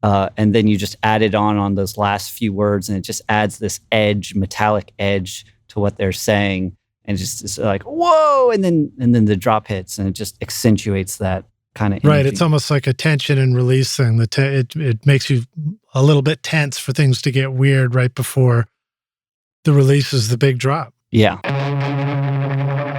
And then you just add it on those last few words, and it just adds this edge, metallic edge to what they're saying. And it's like, whoa, and then the drop hits, and it just accentuates that kind of energy. Right, it's almost like a tension and release thing. It makes you a little bit tense for things to get weird right before the release is the big drop. Yeah.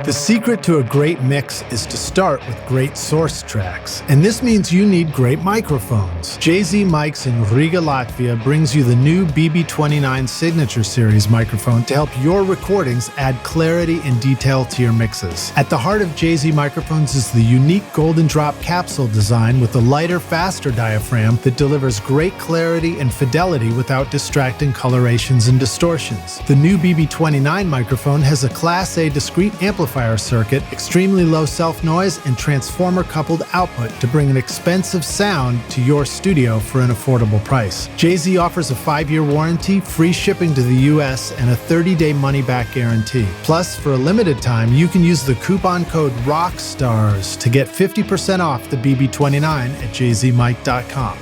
The secret to a great mix is to start with great source tracks. And this means you need great microphones. JZ Mics in Riga, Latvia brings you the new BB29 Signature Series microphone to help your recordings add clarity and detail to your mixes. At the heart of JZ microphones is the unique Golden Drop capsule design with a lighter, faster diaphragm that delivers great clarity and fidelity without distracting colorations and distortions. The new BB29 microphone has a Class A discrete amplifier circuit, extremely low self-noise, and transformer-coupled output to bring an expensive sound to your studio for an affordable price. JZ offers a 5-year warranty, free shipping to the US, and a 30-day money-back guarantee. Plus, for a limited time, you can use the coupon code ROCKSTARS to get 50% off the BB29 at jzmic.com.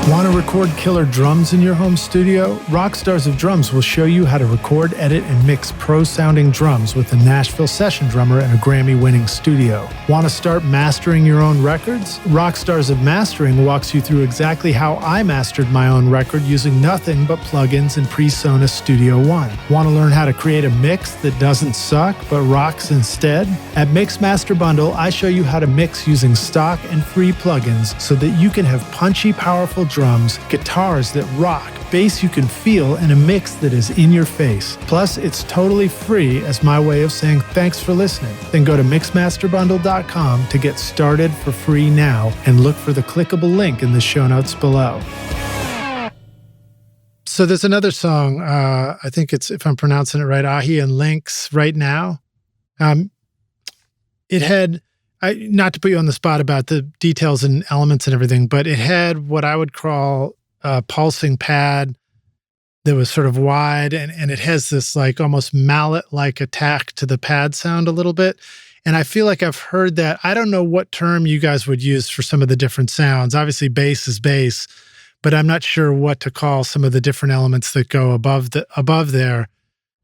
Want to record killer drums in your home studio? Rockstars of Drums will show you how to record, edit, and mix pro-sounding drums with a Nashville session drummer in a Grammy-winning studio. Want to start mastering your own records? Rockstars of Mastering walks you through exactly how I mastered my own record using nothing but plugins in PreSonus Studio One. Want to learn how to create a mix that doesn't suck but rocks instead? At Mixmaster Bundle, I show you how to mix using stock and free plugins so that you can have punchy, powerful drums, guitars that rock, bass you can feel, and a mix that is in your face. Plus, it's totally free as my way of saying thanks for listening. Then go to mixmasterbundle.com to get started for free now and look for the clickable link in the show notes below. So there's another song, I think it's, if I'm pronouncing it right, Ahee and Lynx, Right Now. It had, not to put you on the spot about the details and elements and everything, but it had what I would call a pulsing pad that was sort of wide, and it has this like almost mallet-like attack to the pad sound a little bit. And I feel like I've heard that. I don't know what term you guys would use for some of the different sounds. Obviously bass is bass, but I'm not sure what to call some of the different elements that go above there.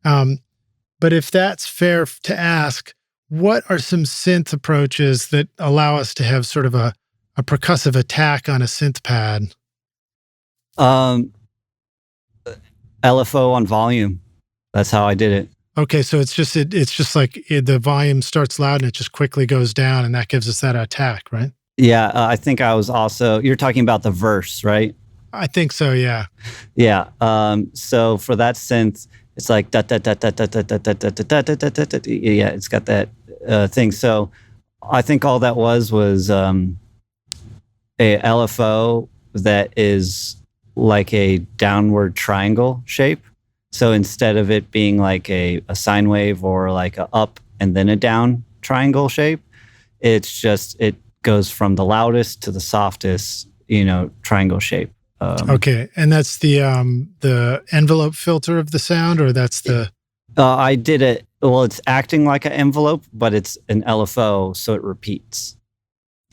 But if that's fair to ask, what are some synth approaches that allow us to have sort of a percussive attack on a synth pad? LFO on volume. That's how I did it. Okay, so it's just like the volume starts loud and it just quickly goes down, and that gives us that attack, right? Yeah, I think I was also, you're talking about the verse, right? I think so, yeah. Yeah. So for that synth, it's like da da da da da da da da da da da da da. Yeah, it's got that thing. So I think all that was a LFO that is like a downward triangle shape. So instead of it being like a sine wave or like a up and then a down triangle shape, it's just, it goes from the loudest to the softest, triangle shape. Okay, and that's the envelope filter of the sound, or that's the... I did it, well, it's acting like an envelope, but it's an LFO, so it repeats.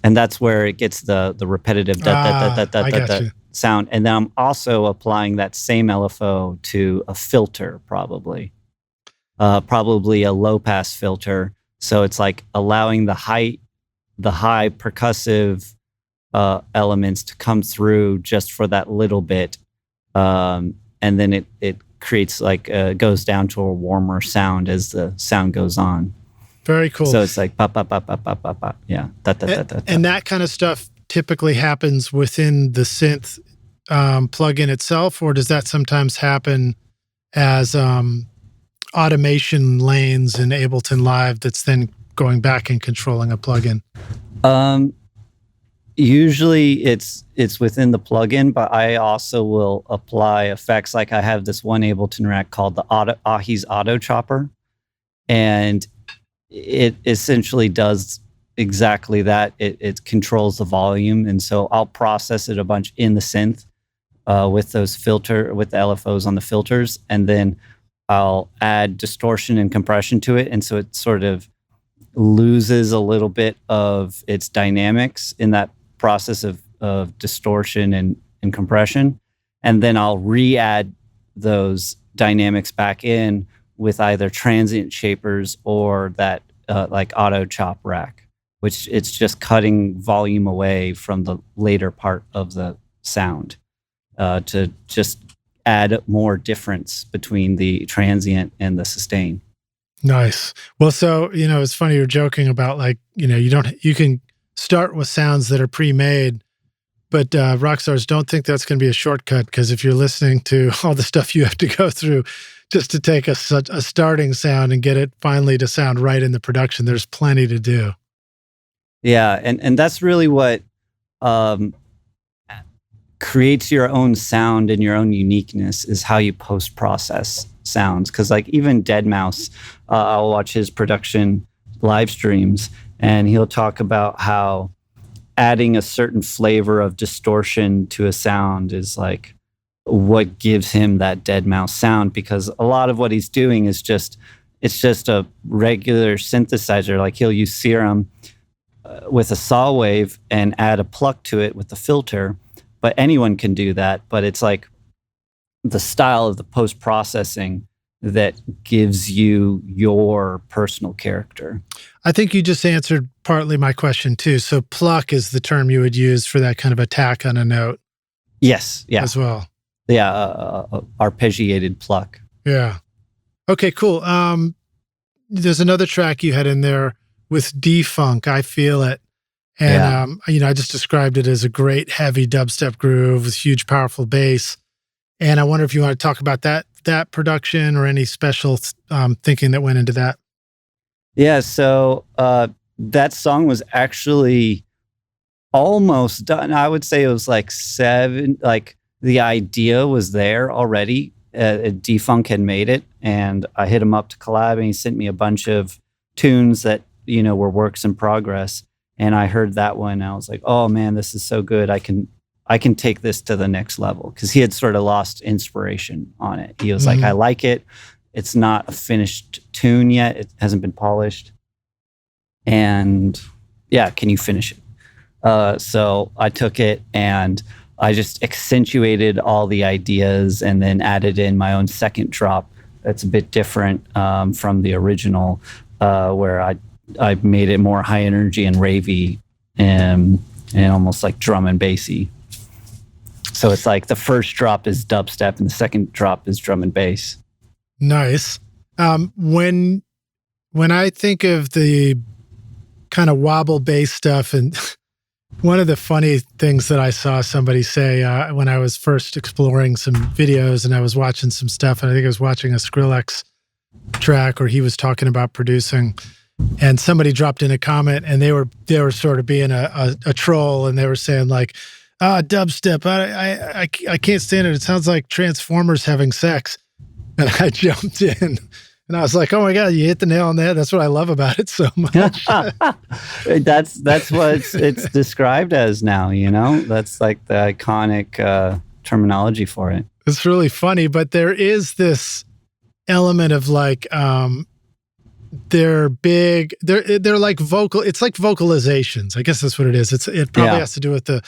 And that's where it gets the repetitive sound. And then I'm also applying that same LFO to a filter, probably a low-pass filter. So it's like allowing the high percussive elements to come through just for that little bit, and then it creates like goes down to a warmer sound as the sound goes on. Very cool. So it's like pop, pop, pop, pop, pop, pop, pop. Yeah. And that kind of stuff typically happens within the synth plugin itself, or does that sometimes happen as automation lanes in Ableton Live that's then going back and controlling a plugin? Usually it's within the plugin, but I also will apply effects. Like I have this one Ableton rack called the Ahee's Auto Chopper, and it essentially does exactly that. It controls the volume, and so I'll process it a bunch in the synth with the LFOs on the filters, and then I'll add distortion and compression to it, and so it sort of loses a little bit of its dynamics in that process of distortion and compression, and then I'll re-add those dynamics back in with either transient shapers or that like auto chop rack, which it's just cutting volume away from the later part of the sound to just add more difference between the transient and the sustain. Nice. Well, so, it's funny you're joking about like, you can start with sounds that are pre-made, but Rockstars, don't think that's going to be a shortcut, because if you're listening to all the stuff you have to go through just to take a starting sound and get it finally to sound right in the production, there's plenty to do. Yeah, and that's really what creates your own sound and your own uniqueness, is how you post-process sounds. Because like even Deadmau5, I'll watch his production live streams, and he'll talk about how adding a certain flavor of distortion to a sound is like what gives him that Deadmau5 sound, because a lot of what he's doing is it's just a regular synthesizer. Like he'll use Serum with a saw wave and add a pluck to it with the filter, but anyone can do that. But it's like the style of the post-processing that gives you your personal character. I think you just answered partly my question too. So pluck is the term you would use for that kind of attack on a note. Yes. Yeah. As well. Yeah. Arpeggiated pluck. Yeah. Okay, cool. There's another track you had in there with D-Funk, I Feel It. And, I just described it as a great heavy dubstep groove with huge, powerful bass. And I wonder if you want to talk about that production or any special thinking that went into that. Yeah, so that song was actually almost done. I would say it was like the idea was there already. D-Funk had made it, and I hit him up to collab, and he sent me a bunch of tunes that, were works in progress. And I heard that one, and I was like, oh man, this is so good. I can take this to the next level, because he had sort of lost inspiration on it. He was like, I like it. It's not a finished tune yet. It hasn't been polished. And yeah, can you finish it? So I took it and I just accentuated all the ideas and then added in my own second drop that's a bit different from the original, where I made it more high energy and ravey and almost like drum and bassy. So it's like the first drop is dubstep and the second drop is drum and bass. Nice. When I think of the kind of wobble bass stuff, and one of the funny things that I saw somebody say when I was first exploring some videos and I was watching some stuff, and I think I was watching a Skrillex track where he was talking about producing, and somebody dropped in a comment, and they were sort of being a troll, and they were saying like, dubstep, I can't stand it. It sounds like Transformers having sex. And I jumped in and I was like, oh my God, you hit the nail on the head. That's what I love about it so much. That's what it's described as now, That's like the iconic terminology for it. It's really funny, but there is this element of like, they're big, they're like vocal, it's like vocalizations. I guess that's what it is. It probably has to do with the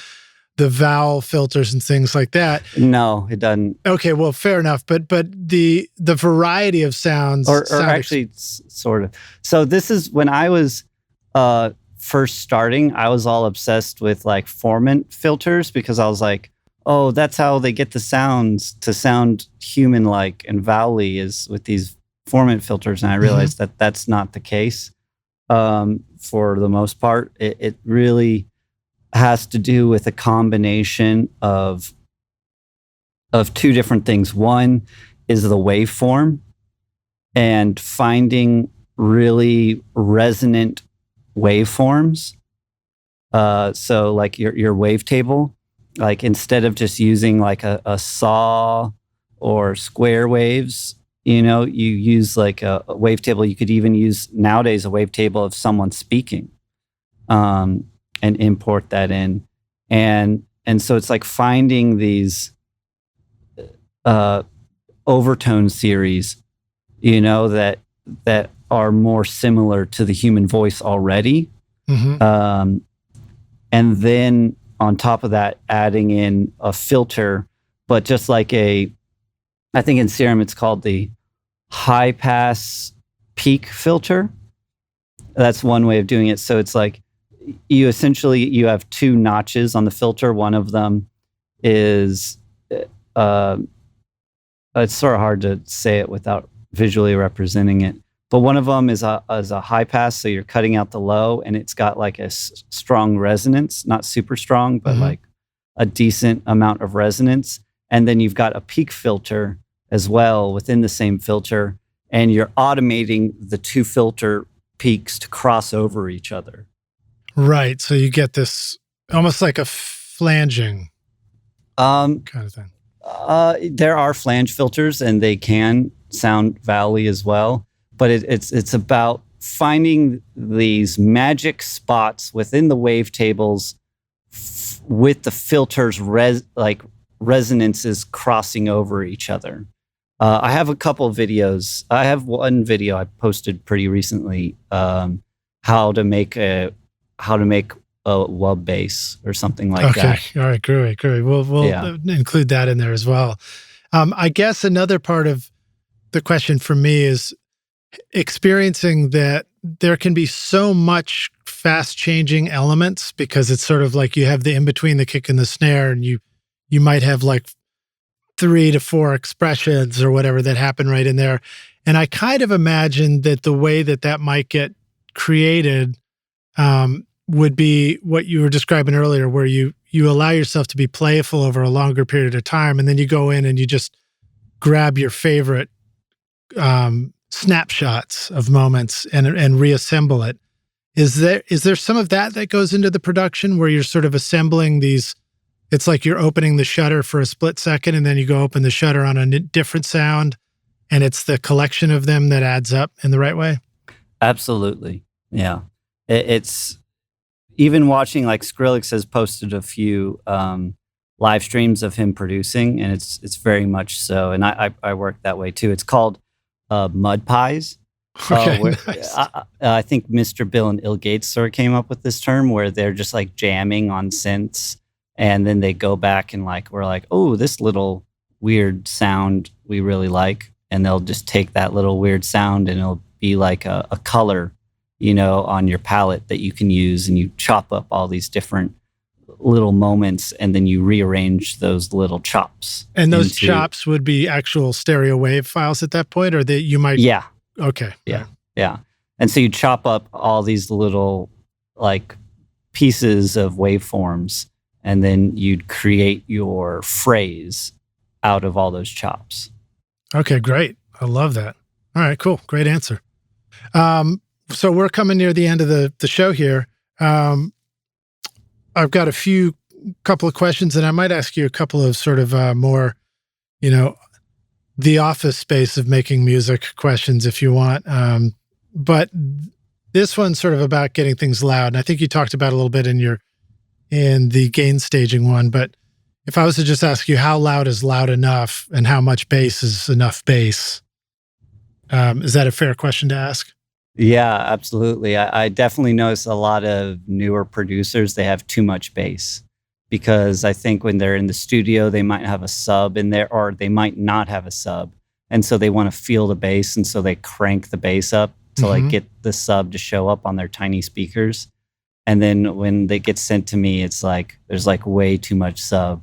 vowel filters and things like that. No, it doesn't. Okay, well, fair enough. But the variety of sounds, or actually, sort of. So this is when I was first starting, I was all obsessed with like formant filters because I was like, oh, that's how they get the sounds to sound human-like and vowel-y is with these formant filters. And I realized that that's not the case for the most part. It really has to do with a combination of two different things. One is the waveform and finding really resonant waveforms. So like your wavetable, like instead of just using like a saw or square waves, you know, you use like a wavetable. You could even use nowadays a wavetable of someone speaking, and import that in. And so it's like finding these overtone series, you know, that are more similar to the human voice already. And then on top of that, adding in a filter, but just like I think in Serum, it's called the high pass peak filter. That's one way of doing it. So it's like you have two notches on the filter. One of them is, it's sort of hard to say it without visually representing it. But one of them is a high pass, so you're cutting out the low, and it's got like a strong resonance, not super strong, but like a decent amount of resonance. And then you've got a peak filter as well within the same filter, and you're automating the two filter peaks to cross over each other. Right. So you get this almost like a flanging kind of thing. There are flange filters, and they can sound valley as well. But it's about finding these magic spots within the wavetables with the filters resonances crossing over each other. I have a couple of videos. I have one video I posted pretty recently, how to make a wub bass or something like that. Okay, all right, great. We'll include that in there as well. I guess another part of the question for me is experiencing that there can be so much fast changing elements, because it's sort of like you have the in between the kick and the snare, and you might have like 3 to 4 expressions or whatever that happen right in there. And I kind of imagine that the way that might get created would be what you were describing earlier, where you allow yourself to be playful over a longer period of time, and then you go in and you just grab your favorite snapshots of moments and reassemble it. Is there some of that goes into the production where you're sort of assembling these? It's like you're opening the shutter for a split second, and then you go open the shutter on a different sound, and it's the collection of them that adds up in the right way? Absolutely. Yeah. It's even watching, like Skrillex has posted a few live streams of him producing, and it's very much so. And I work that way too. It's called mud pies. Okay, nice. I think Mr. Bill and Il Gates sort of came up with this term where they're just like jamming on synths, and then they go back and like, we're like, oh, this little weird sound we really like, and they'll just take that little weird sound and it'll be like a color, you know, on your palette that you can use, and you chop up all these different little moments, and then you rearrange those little chops. And those chops would be actual stereo wave files at that point, or that you might? Yeah. Okay. Yeah. And so you chop up all these little like pieces of waveforms, and then you'd create your phrase out of all those chops. Okay, great. I love that. All right, cool. Great answer. So we're coming near the end of the show here. I've got couple of questions, and I might ask you a couple of sort of more, you know, the office space of making music questions if you want. But this one's sort of about getting things loud. And I think you talked about a little bit in the gain staging one. But if I was to just ask you how loud is loud enough and how much bass is enough bass, is that a fair question to ask? Yeah, absolutely. I definitely notice a lot of newer producers, they have too much bass, because I think when they're in the studio, they might have a sub in there, or they might not have a sub. And so they want to feel the bass, and so they crank the bass up to like get the sub to show up on their tiny speakers. And then when they get sent to me, it's like there's like way too much sub.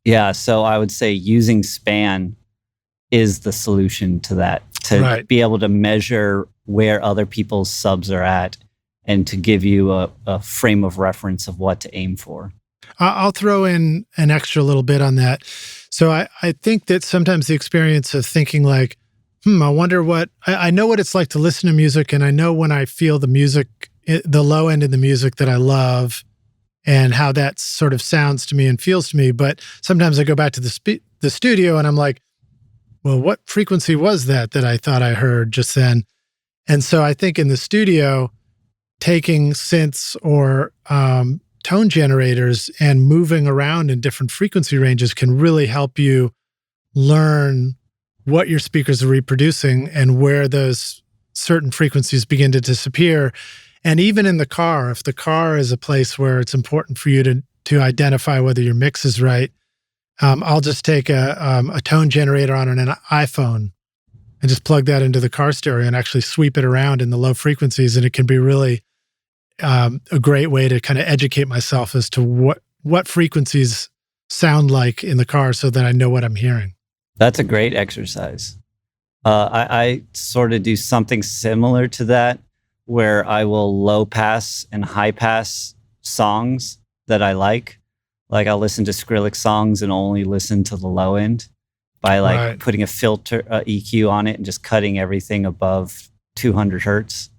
Yeah, so I would say using Span is the solution to that, to be able to measure where other people's subs are at and to give you a frame of reference of what to aim for. I'll throw in an extra little bit on that. So I think that sometimes the experience of thinking like, I wonder what, I know what it's like to listen to music, and I know when I feel the music, the low end of the music that I love and how that sort of sounds to me and feels to me. But sometimes I go back to the studio and I'm like, well, what frequency was that I thought I heard just then? And so I think in the studio, taking synths or tone generators and moving around in different frequency ranges can really help you learn what your speakers are reproducing and where those certain frequencies begin to disappear. And even in the car, if the car is a place where it's important for you to identify whether your mix is right, I'll just take a tone generator on an iPhone and just plug that into the car stereo and actually sweep it around in the low frequencies. And it can be really a great way to kind of educate myself as to what frequencies sound like in the car so that I know what I'm hearing. That's a great exercise. I sort of do something similar to that, where I will low pass and high pass songs that I like. Like I'll listen to Skrillex songs and only listen to the low end by putting a filter, EQ on it and just cutting everything above 200 hertz.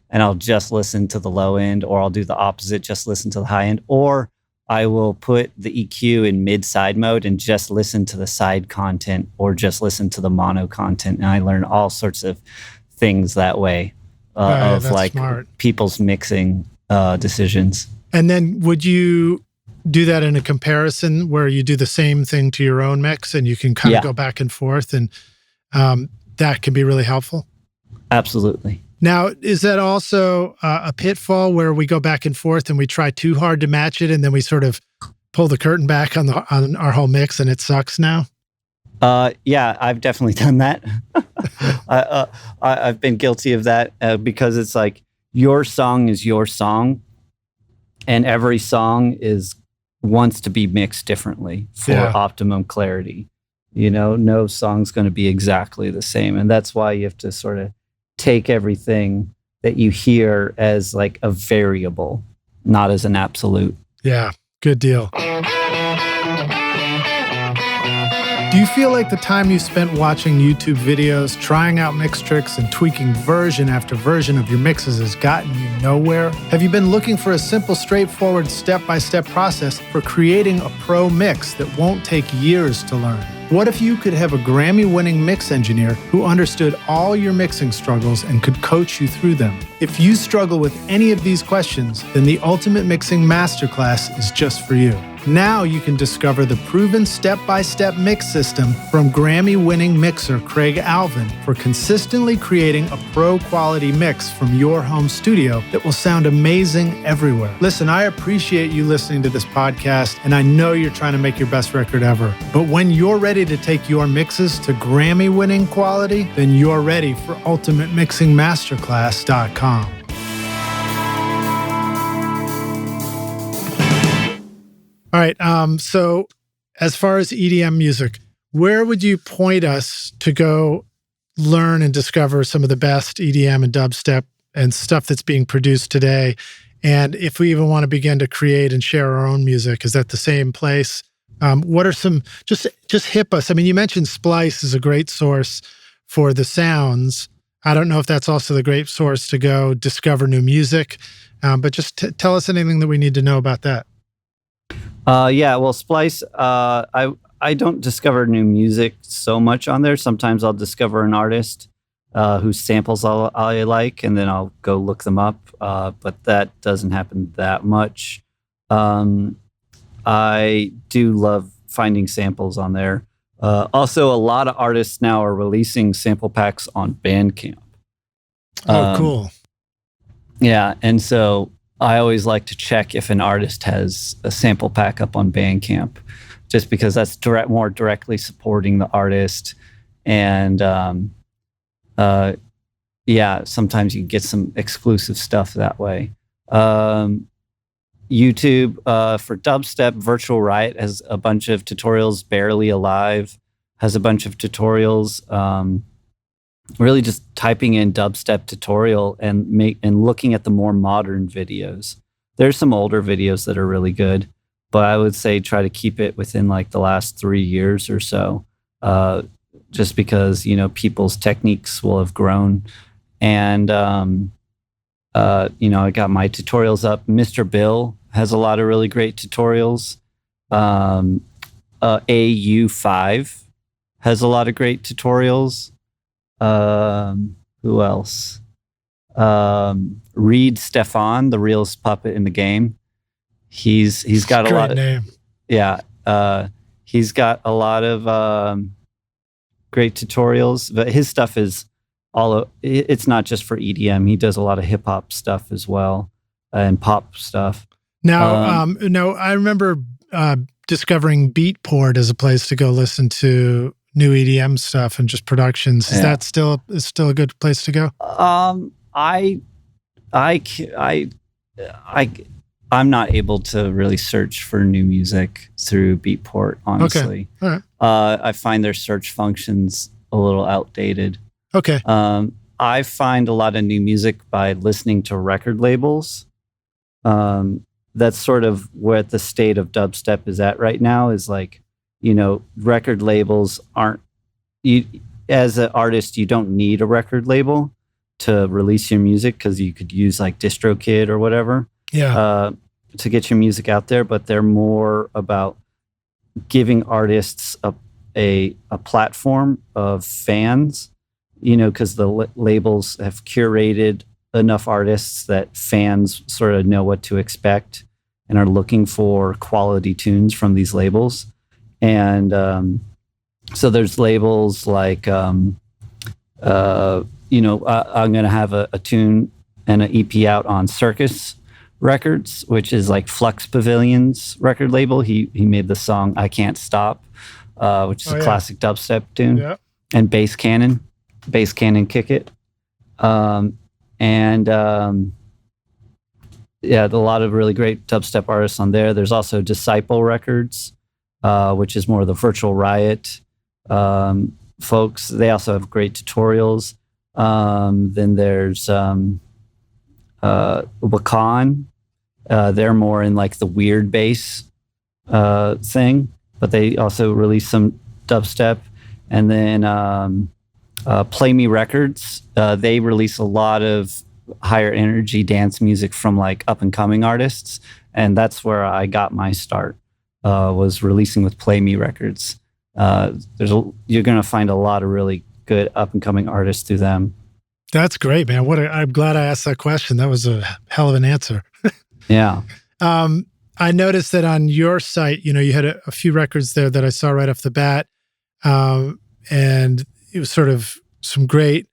And I'll just listen to the low end, or I'll do the opposite, just listen to the high end. Or I will put the EQ in mid-side mode and just listen to the side content, or just listen to the mono content. And I learn all sorts of things that way of like smart. People's mixing decisions. And then would you do that in a comparison where you do the same thing to your own mix and you can kind of go back and forth, and that can be really helpful? Absolutely. Now, is that also a pitfall where we go back and forth and we try too hard to match it, and then we sort of pull the curtain back on our whole mix and it sucks now? Yeah, I've definitely done that. I've been guilty of that because it's like your song is your song, and every song wants to be mixed differently for optimum clarity. You know, no song's going to be exactly the same, and that's why you have to sort of take everything that you hear as like a variable, not as an absolute. Yeah, good deal. Do you feel like the time you spent watching YouTube videos, trying out mix tricks, and tweaking version after version of your mixes has gotten you nowhere? Have you been looking for a simple, straightforward, step-by-step process for creating a pro mix that won't take years to learn? What if you could have a Grammy-winning mix engineer who understood all your mixing struggles and could coach you through them? If you struggle with any of these questions, then the Ultimate Mixing Masterclass is just for you. Now you can discover the proven step-by-step mix system from Grammy-winning mixer Craig Alvin for consistently creating a pro-quality mix from your home studio that will sound amazing everywhere. Listen, I appreciate you listening to this podcast, and I know you're trying to make your best record ever. But when you're ready to take your mixes to Grammy-winning quality, then you're ready for UltimateMixingMasterclass.com. All right. So as far as EDM music, where would you point us to go learn and discover some of the best EDM and dubstep and stuff that's being produced today? And if we even want to begin to create and share our own music, is that the same place? What are some, just hip us. I mean, you mentioned Splice is a great source for the sounds. I don't know if that's also the great source to go discover new music, but just tell us anything that we need to know about that. Yeah, well, Splice, I don't discover new music so much on there. Sometimes I'll discover an artist whose samples I like, and then I'll go look them up. But that doesn't happen that much. I do love finding samples on there. Also, a lot of artists now are releasing sample packs on Bandcamp. Oh, cool. Yeah, and so I always like to check if an artist has a sample pack up on Bandcamp, just because that's more directly supporting the artist. And yeah, sometimes you can get some exclusive stuff that way. YouTube for dubstep, Virtual Riot has a bunch of tutorials. Barely Alive has a bunch of tutorials. Really just typing in dubstep tutorial and looking at the more modern videos. There's some older videos that are really good, but I would say try to keep it within like the last 3 years or so, just because, you know, people's techniques will have grown. And, you know, I got my tutorials up. Mr. Bill has a lot of really great tutorials. AU5 has a lot of great tutorials. Who else? Reed Stefan, the realest puppet in the game. He's got a lot of name. Yeah. He's got a lot of great tutorials, but his stuff is it's not just for EDM. He does a lot of hip hop stuff as well, and pop stuff. Now, no, I remember discovering Beatport as a place to go listen to new EDM stuff and just productions. Is that still a good place to go? I'm not able to really search for new music through Beatport, honestly. Okay. All right. I find their search functions a little outdated. Okay. I find a lot of new music by listening to record labels. That's sort of where the state of dubstep is at right now, is like, you know, record labels as an artist, you don't need a record label to release your music, because you could use like DistroKid or whatever to get your music out there, but they're more about giving artists a platform of fans, you know, because the labels have curated enough artists that fans sort of know what to expect and are looking for quality tunes from these labels. And so there's labels like, you know, I'm going to have a tune and an EP out on Circus Records, which is like Flux Pavilion's record label. He made the song I Can't Stop, which is a classic dubstep tune. Yeah. And Bass Cannon Kick It. Yeah, a lot of really great dubstep artists on there. There's also Disciple Records, which is more of the Virtual Riot folks. They also have great tutorials. Then there's Wakan. They're more in like the weird bass thing, but they also release some dubstep. And then Play Me Records. They release a lot of higher energy dance music from like up and coming artists, and that's where I got my start. Was releasing with Play Me Records. You're gonna find a lot of really good up and coming artists through them. That's great, man. I'm glad I asked that question. That was a hell of an answer. Yeah. I noticed that on your site, you know, you had a few records there that I saw right off the bat, and it was sort of some great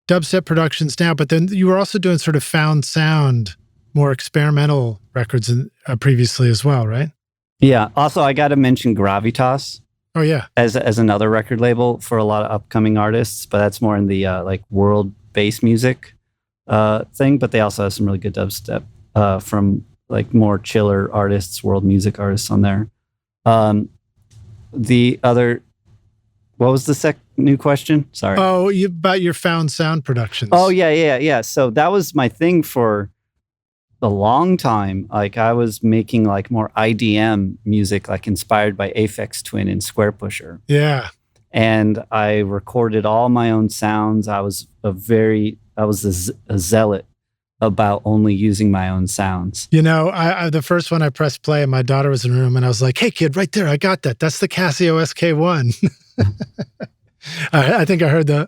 dubstep productions now, but then you were also doing sort of found sound, more experimental records previously as well, right? Yeah. Also, I got to mention Gravitas. Oh yeah, as another record label for a lot of upcoming artists, but that's more in the like world bass music thing. But they also have some really good dubstep from like more chiller artists, world music artists on there. The other, what was the new question? Sorry. Oh, about your found sound productions. Oh yeah. So that was my thing for a long time. Like I was making like more IDM music, like inspired by Aphex Twin and Square Pusher. Yeah. And I recorded all my own sounds. I was a zealot about only using my own sounds. You know, I the first one I pressed play and my daughter was in the room and I was like, "Hey kid, right there, I got that. That's the Casio SK1." I think I heard the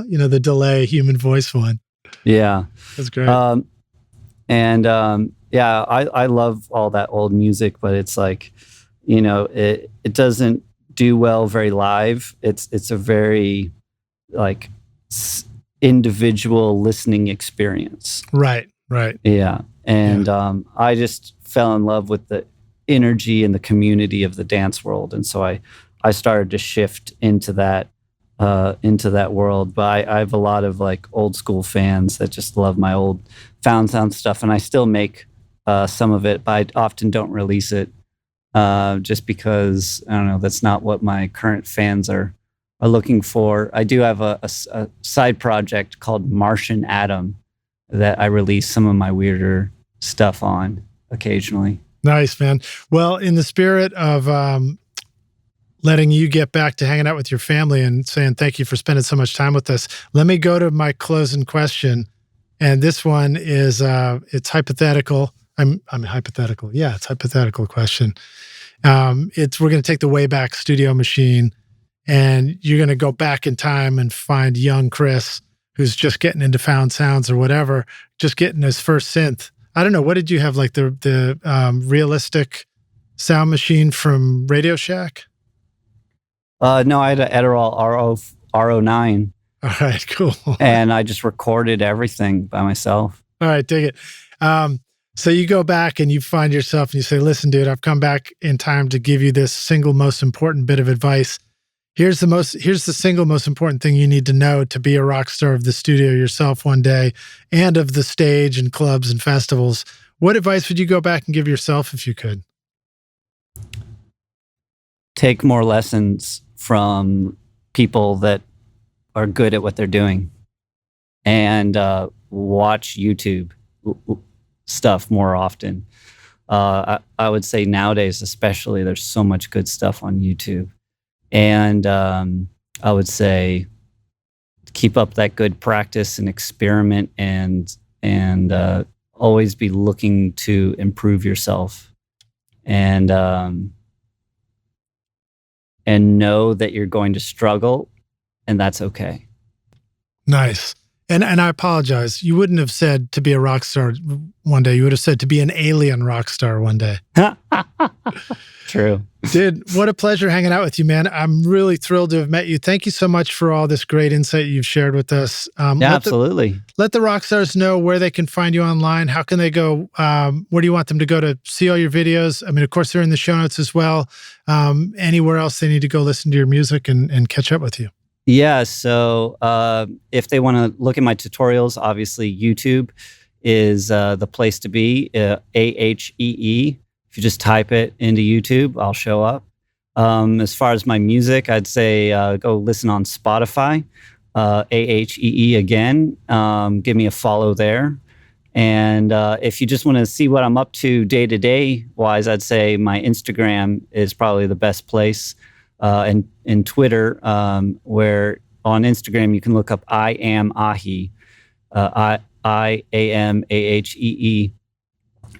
you know, the delay human voice one. Yeah. That's great. Yeah, I love all that old music, but it's like, you know, it doesn't do well very live. It's a very like individual listening experience. Right. Yeah. And I just fell in love with the energy and the community of the dance world. And so I started to shift into that into that world. But I have a lot of like old school fans that just love my old found sound stuff, and I still make some of it, but I often don't release it just because, I don't know, that's not what my current fans are looking for. I do have a side project called Martian Atom that I release some of my weirder stuff on occasionally. Nice, man. Well, in the spirit of letting you get back to hanging out with your family and saying thank you for spending so much time with us, let me go to my closing question. And this one is, it's hypothetical. I'm hypothetical. Yeah, it's a hypothetical question. We're going to take the Wayback Studio machine, and you're going to go back in time and find young Chris, who's just getting into found sounds or whatever, just getting his first synth. I don't know. What did you have? Like the realistic sound machine from Radio Shack? No, I had an Adderall RO9. All right, cool. And I just recorded everything by myself. All right, dig it. So you go back and you find yourself and you say, listen, dude, I've come back in time to give you this single most important bit of advice. Here's the single most important thing you need to know to be a rock star of the studio yourself one day and of the stage and clubs and festivals. What advice would you go back and give yourself if you could? Take more lessons from people that are good at what they're doing, and watch YouTube stuff more often. I would say nowadays, especially, there's so much good stuff on YouTube. And I would say keep up that good practice and experiment, and always be looking to improve yourself, and know that you're going to struggle, and that's okay. Nice. And I apologize. You wouldn't have said to be a rock star one day. You would have said to be an alien rock star one day. True. Dude, what a pleasure hanging out with you, man. I'm really thrilled to have met you. Thank you so much for all this great insight you've shared with us. Absolutely. Let the rock stars know where they can find you online. How can they go? Where do you want them to go to see all your videos? I mean, of course, they're in the show notes as well. Anywhere else they need to go listen to your music and catch up with you? Yeah, so if they want to look at my tutorials, obviously YouTube is the place to be, Ahee. If you just type it into YouTube, I'll show up. As far as my music, I'd say go listen on Spotify, Ahee again. Give me a follow there. And if you just want to see what I'm up to day-to-day wise, I'd say my Instagram is probably the best place. And Twitter, where on Instagram you can look up I am Ahee, IAMAHEE,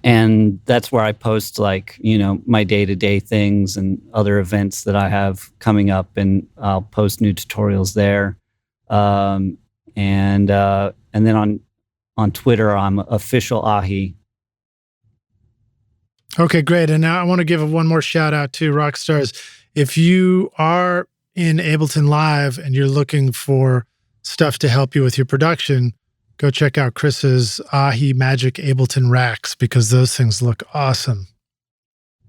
and that's where I post, like, you know, my day-to-day things and other events that I have coming up, and I'll post new tutorials there. And then on Twitter I'm official Ahee. Okay, great. And now I want to give one more shout out to Rockstars. If you are in Ableton Live and you're looking for stuff to help you with your production, go check out Chris's Ahee Magic Ableton Racks, because those things look awesome.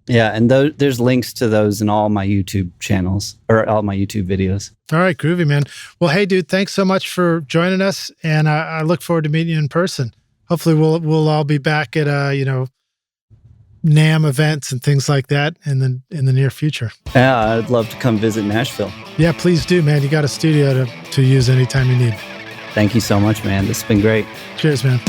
Yeah, and there's links to those in all my YouTube channels, or all my YouTube videos. All right, groovy, man. Well, hey, dude, thanks so much for joining us, and I look forward to meeting you in person. Hopefully we'll all be back at NAMM events and things like that in the near future. Yeah, I'd love to come visit Nashville. Yeah, please do, man. You got a studio to use anytime you need. Thank you so much, man. This has been great. Cheers, man.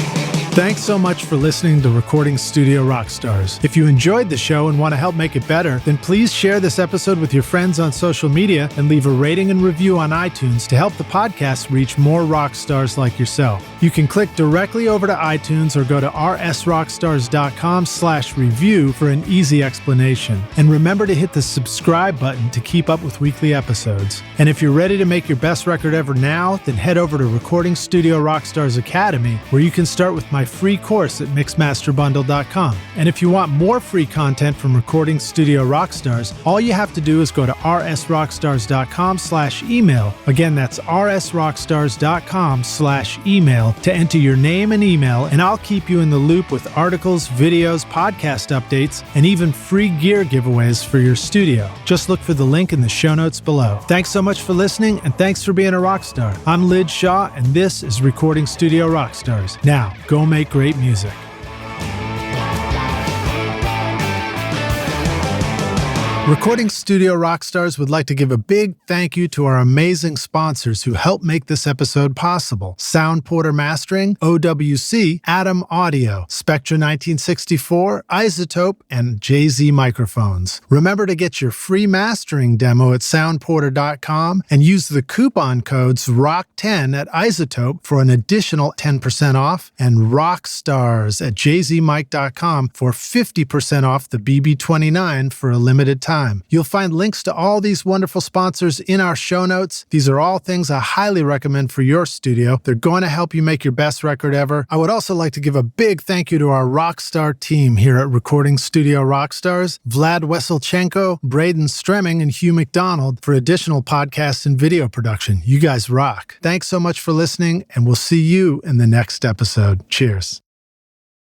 Thanks so much for listening to Recording Studio Rockstars. If you enjoyed the show and want to help make it better, then please share this episode with your friends on social media and leave a rating and review on iTunes to help the podcast reach more rock stars like yourself. You can click directly over to iTunes or go to rsrockstars.com/review for an easy explanation. And remember to hit the subscribe button to keep up with weekly episodes. And if you're ready to make your best record ever now, then head over to Recording Studio Rockstars Academy, where you can start with my free course at mixmasterbundle.com. And if you want more free content from Recording Studio Rockstars, all you have to do is go to rsrockstars.com/email. Again, that's rsrockstars.com/email to enter your name and email, and I'll keep you in the loop with articles, videos, podcast updates, and even free gear giveaways for your studio. Just look for the link in the show notes below. Thanks so much for listening, and thanks for being a rock star. I'm Lid Shaw, and this is Recording Studio Rockstars. Now, go make great music. Recording Studio Rockstars would like to give a big thank you to our amazing sponsors who help make this episode possible. Sound Porter Mastering, OWC, Atom Audio, Spectra 1964, Isotope, and JZ Microphones. Remember to get your free mastering demo at soundporter.com and use the coupon codes ROCK10 at Isotope for an additional 10% off, and Rockstars at jzmic.com for 50% off the BB29 for a limited time. You'll find links to all these wonderful sponsors in our show notes. These are all things I highly recommend for your studio. They're going to help you make your best record ever. I would also like to give a big thank you to our Rockstar team here at Recording Studio Rockstars, Vlad Weselchenko, Braden Stremming, and Hugh McDonald for additional podcasts and video production. You guys rock. Thanks so much for listening, and we'll see you in the next episode. Cheers.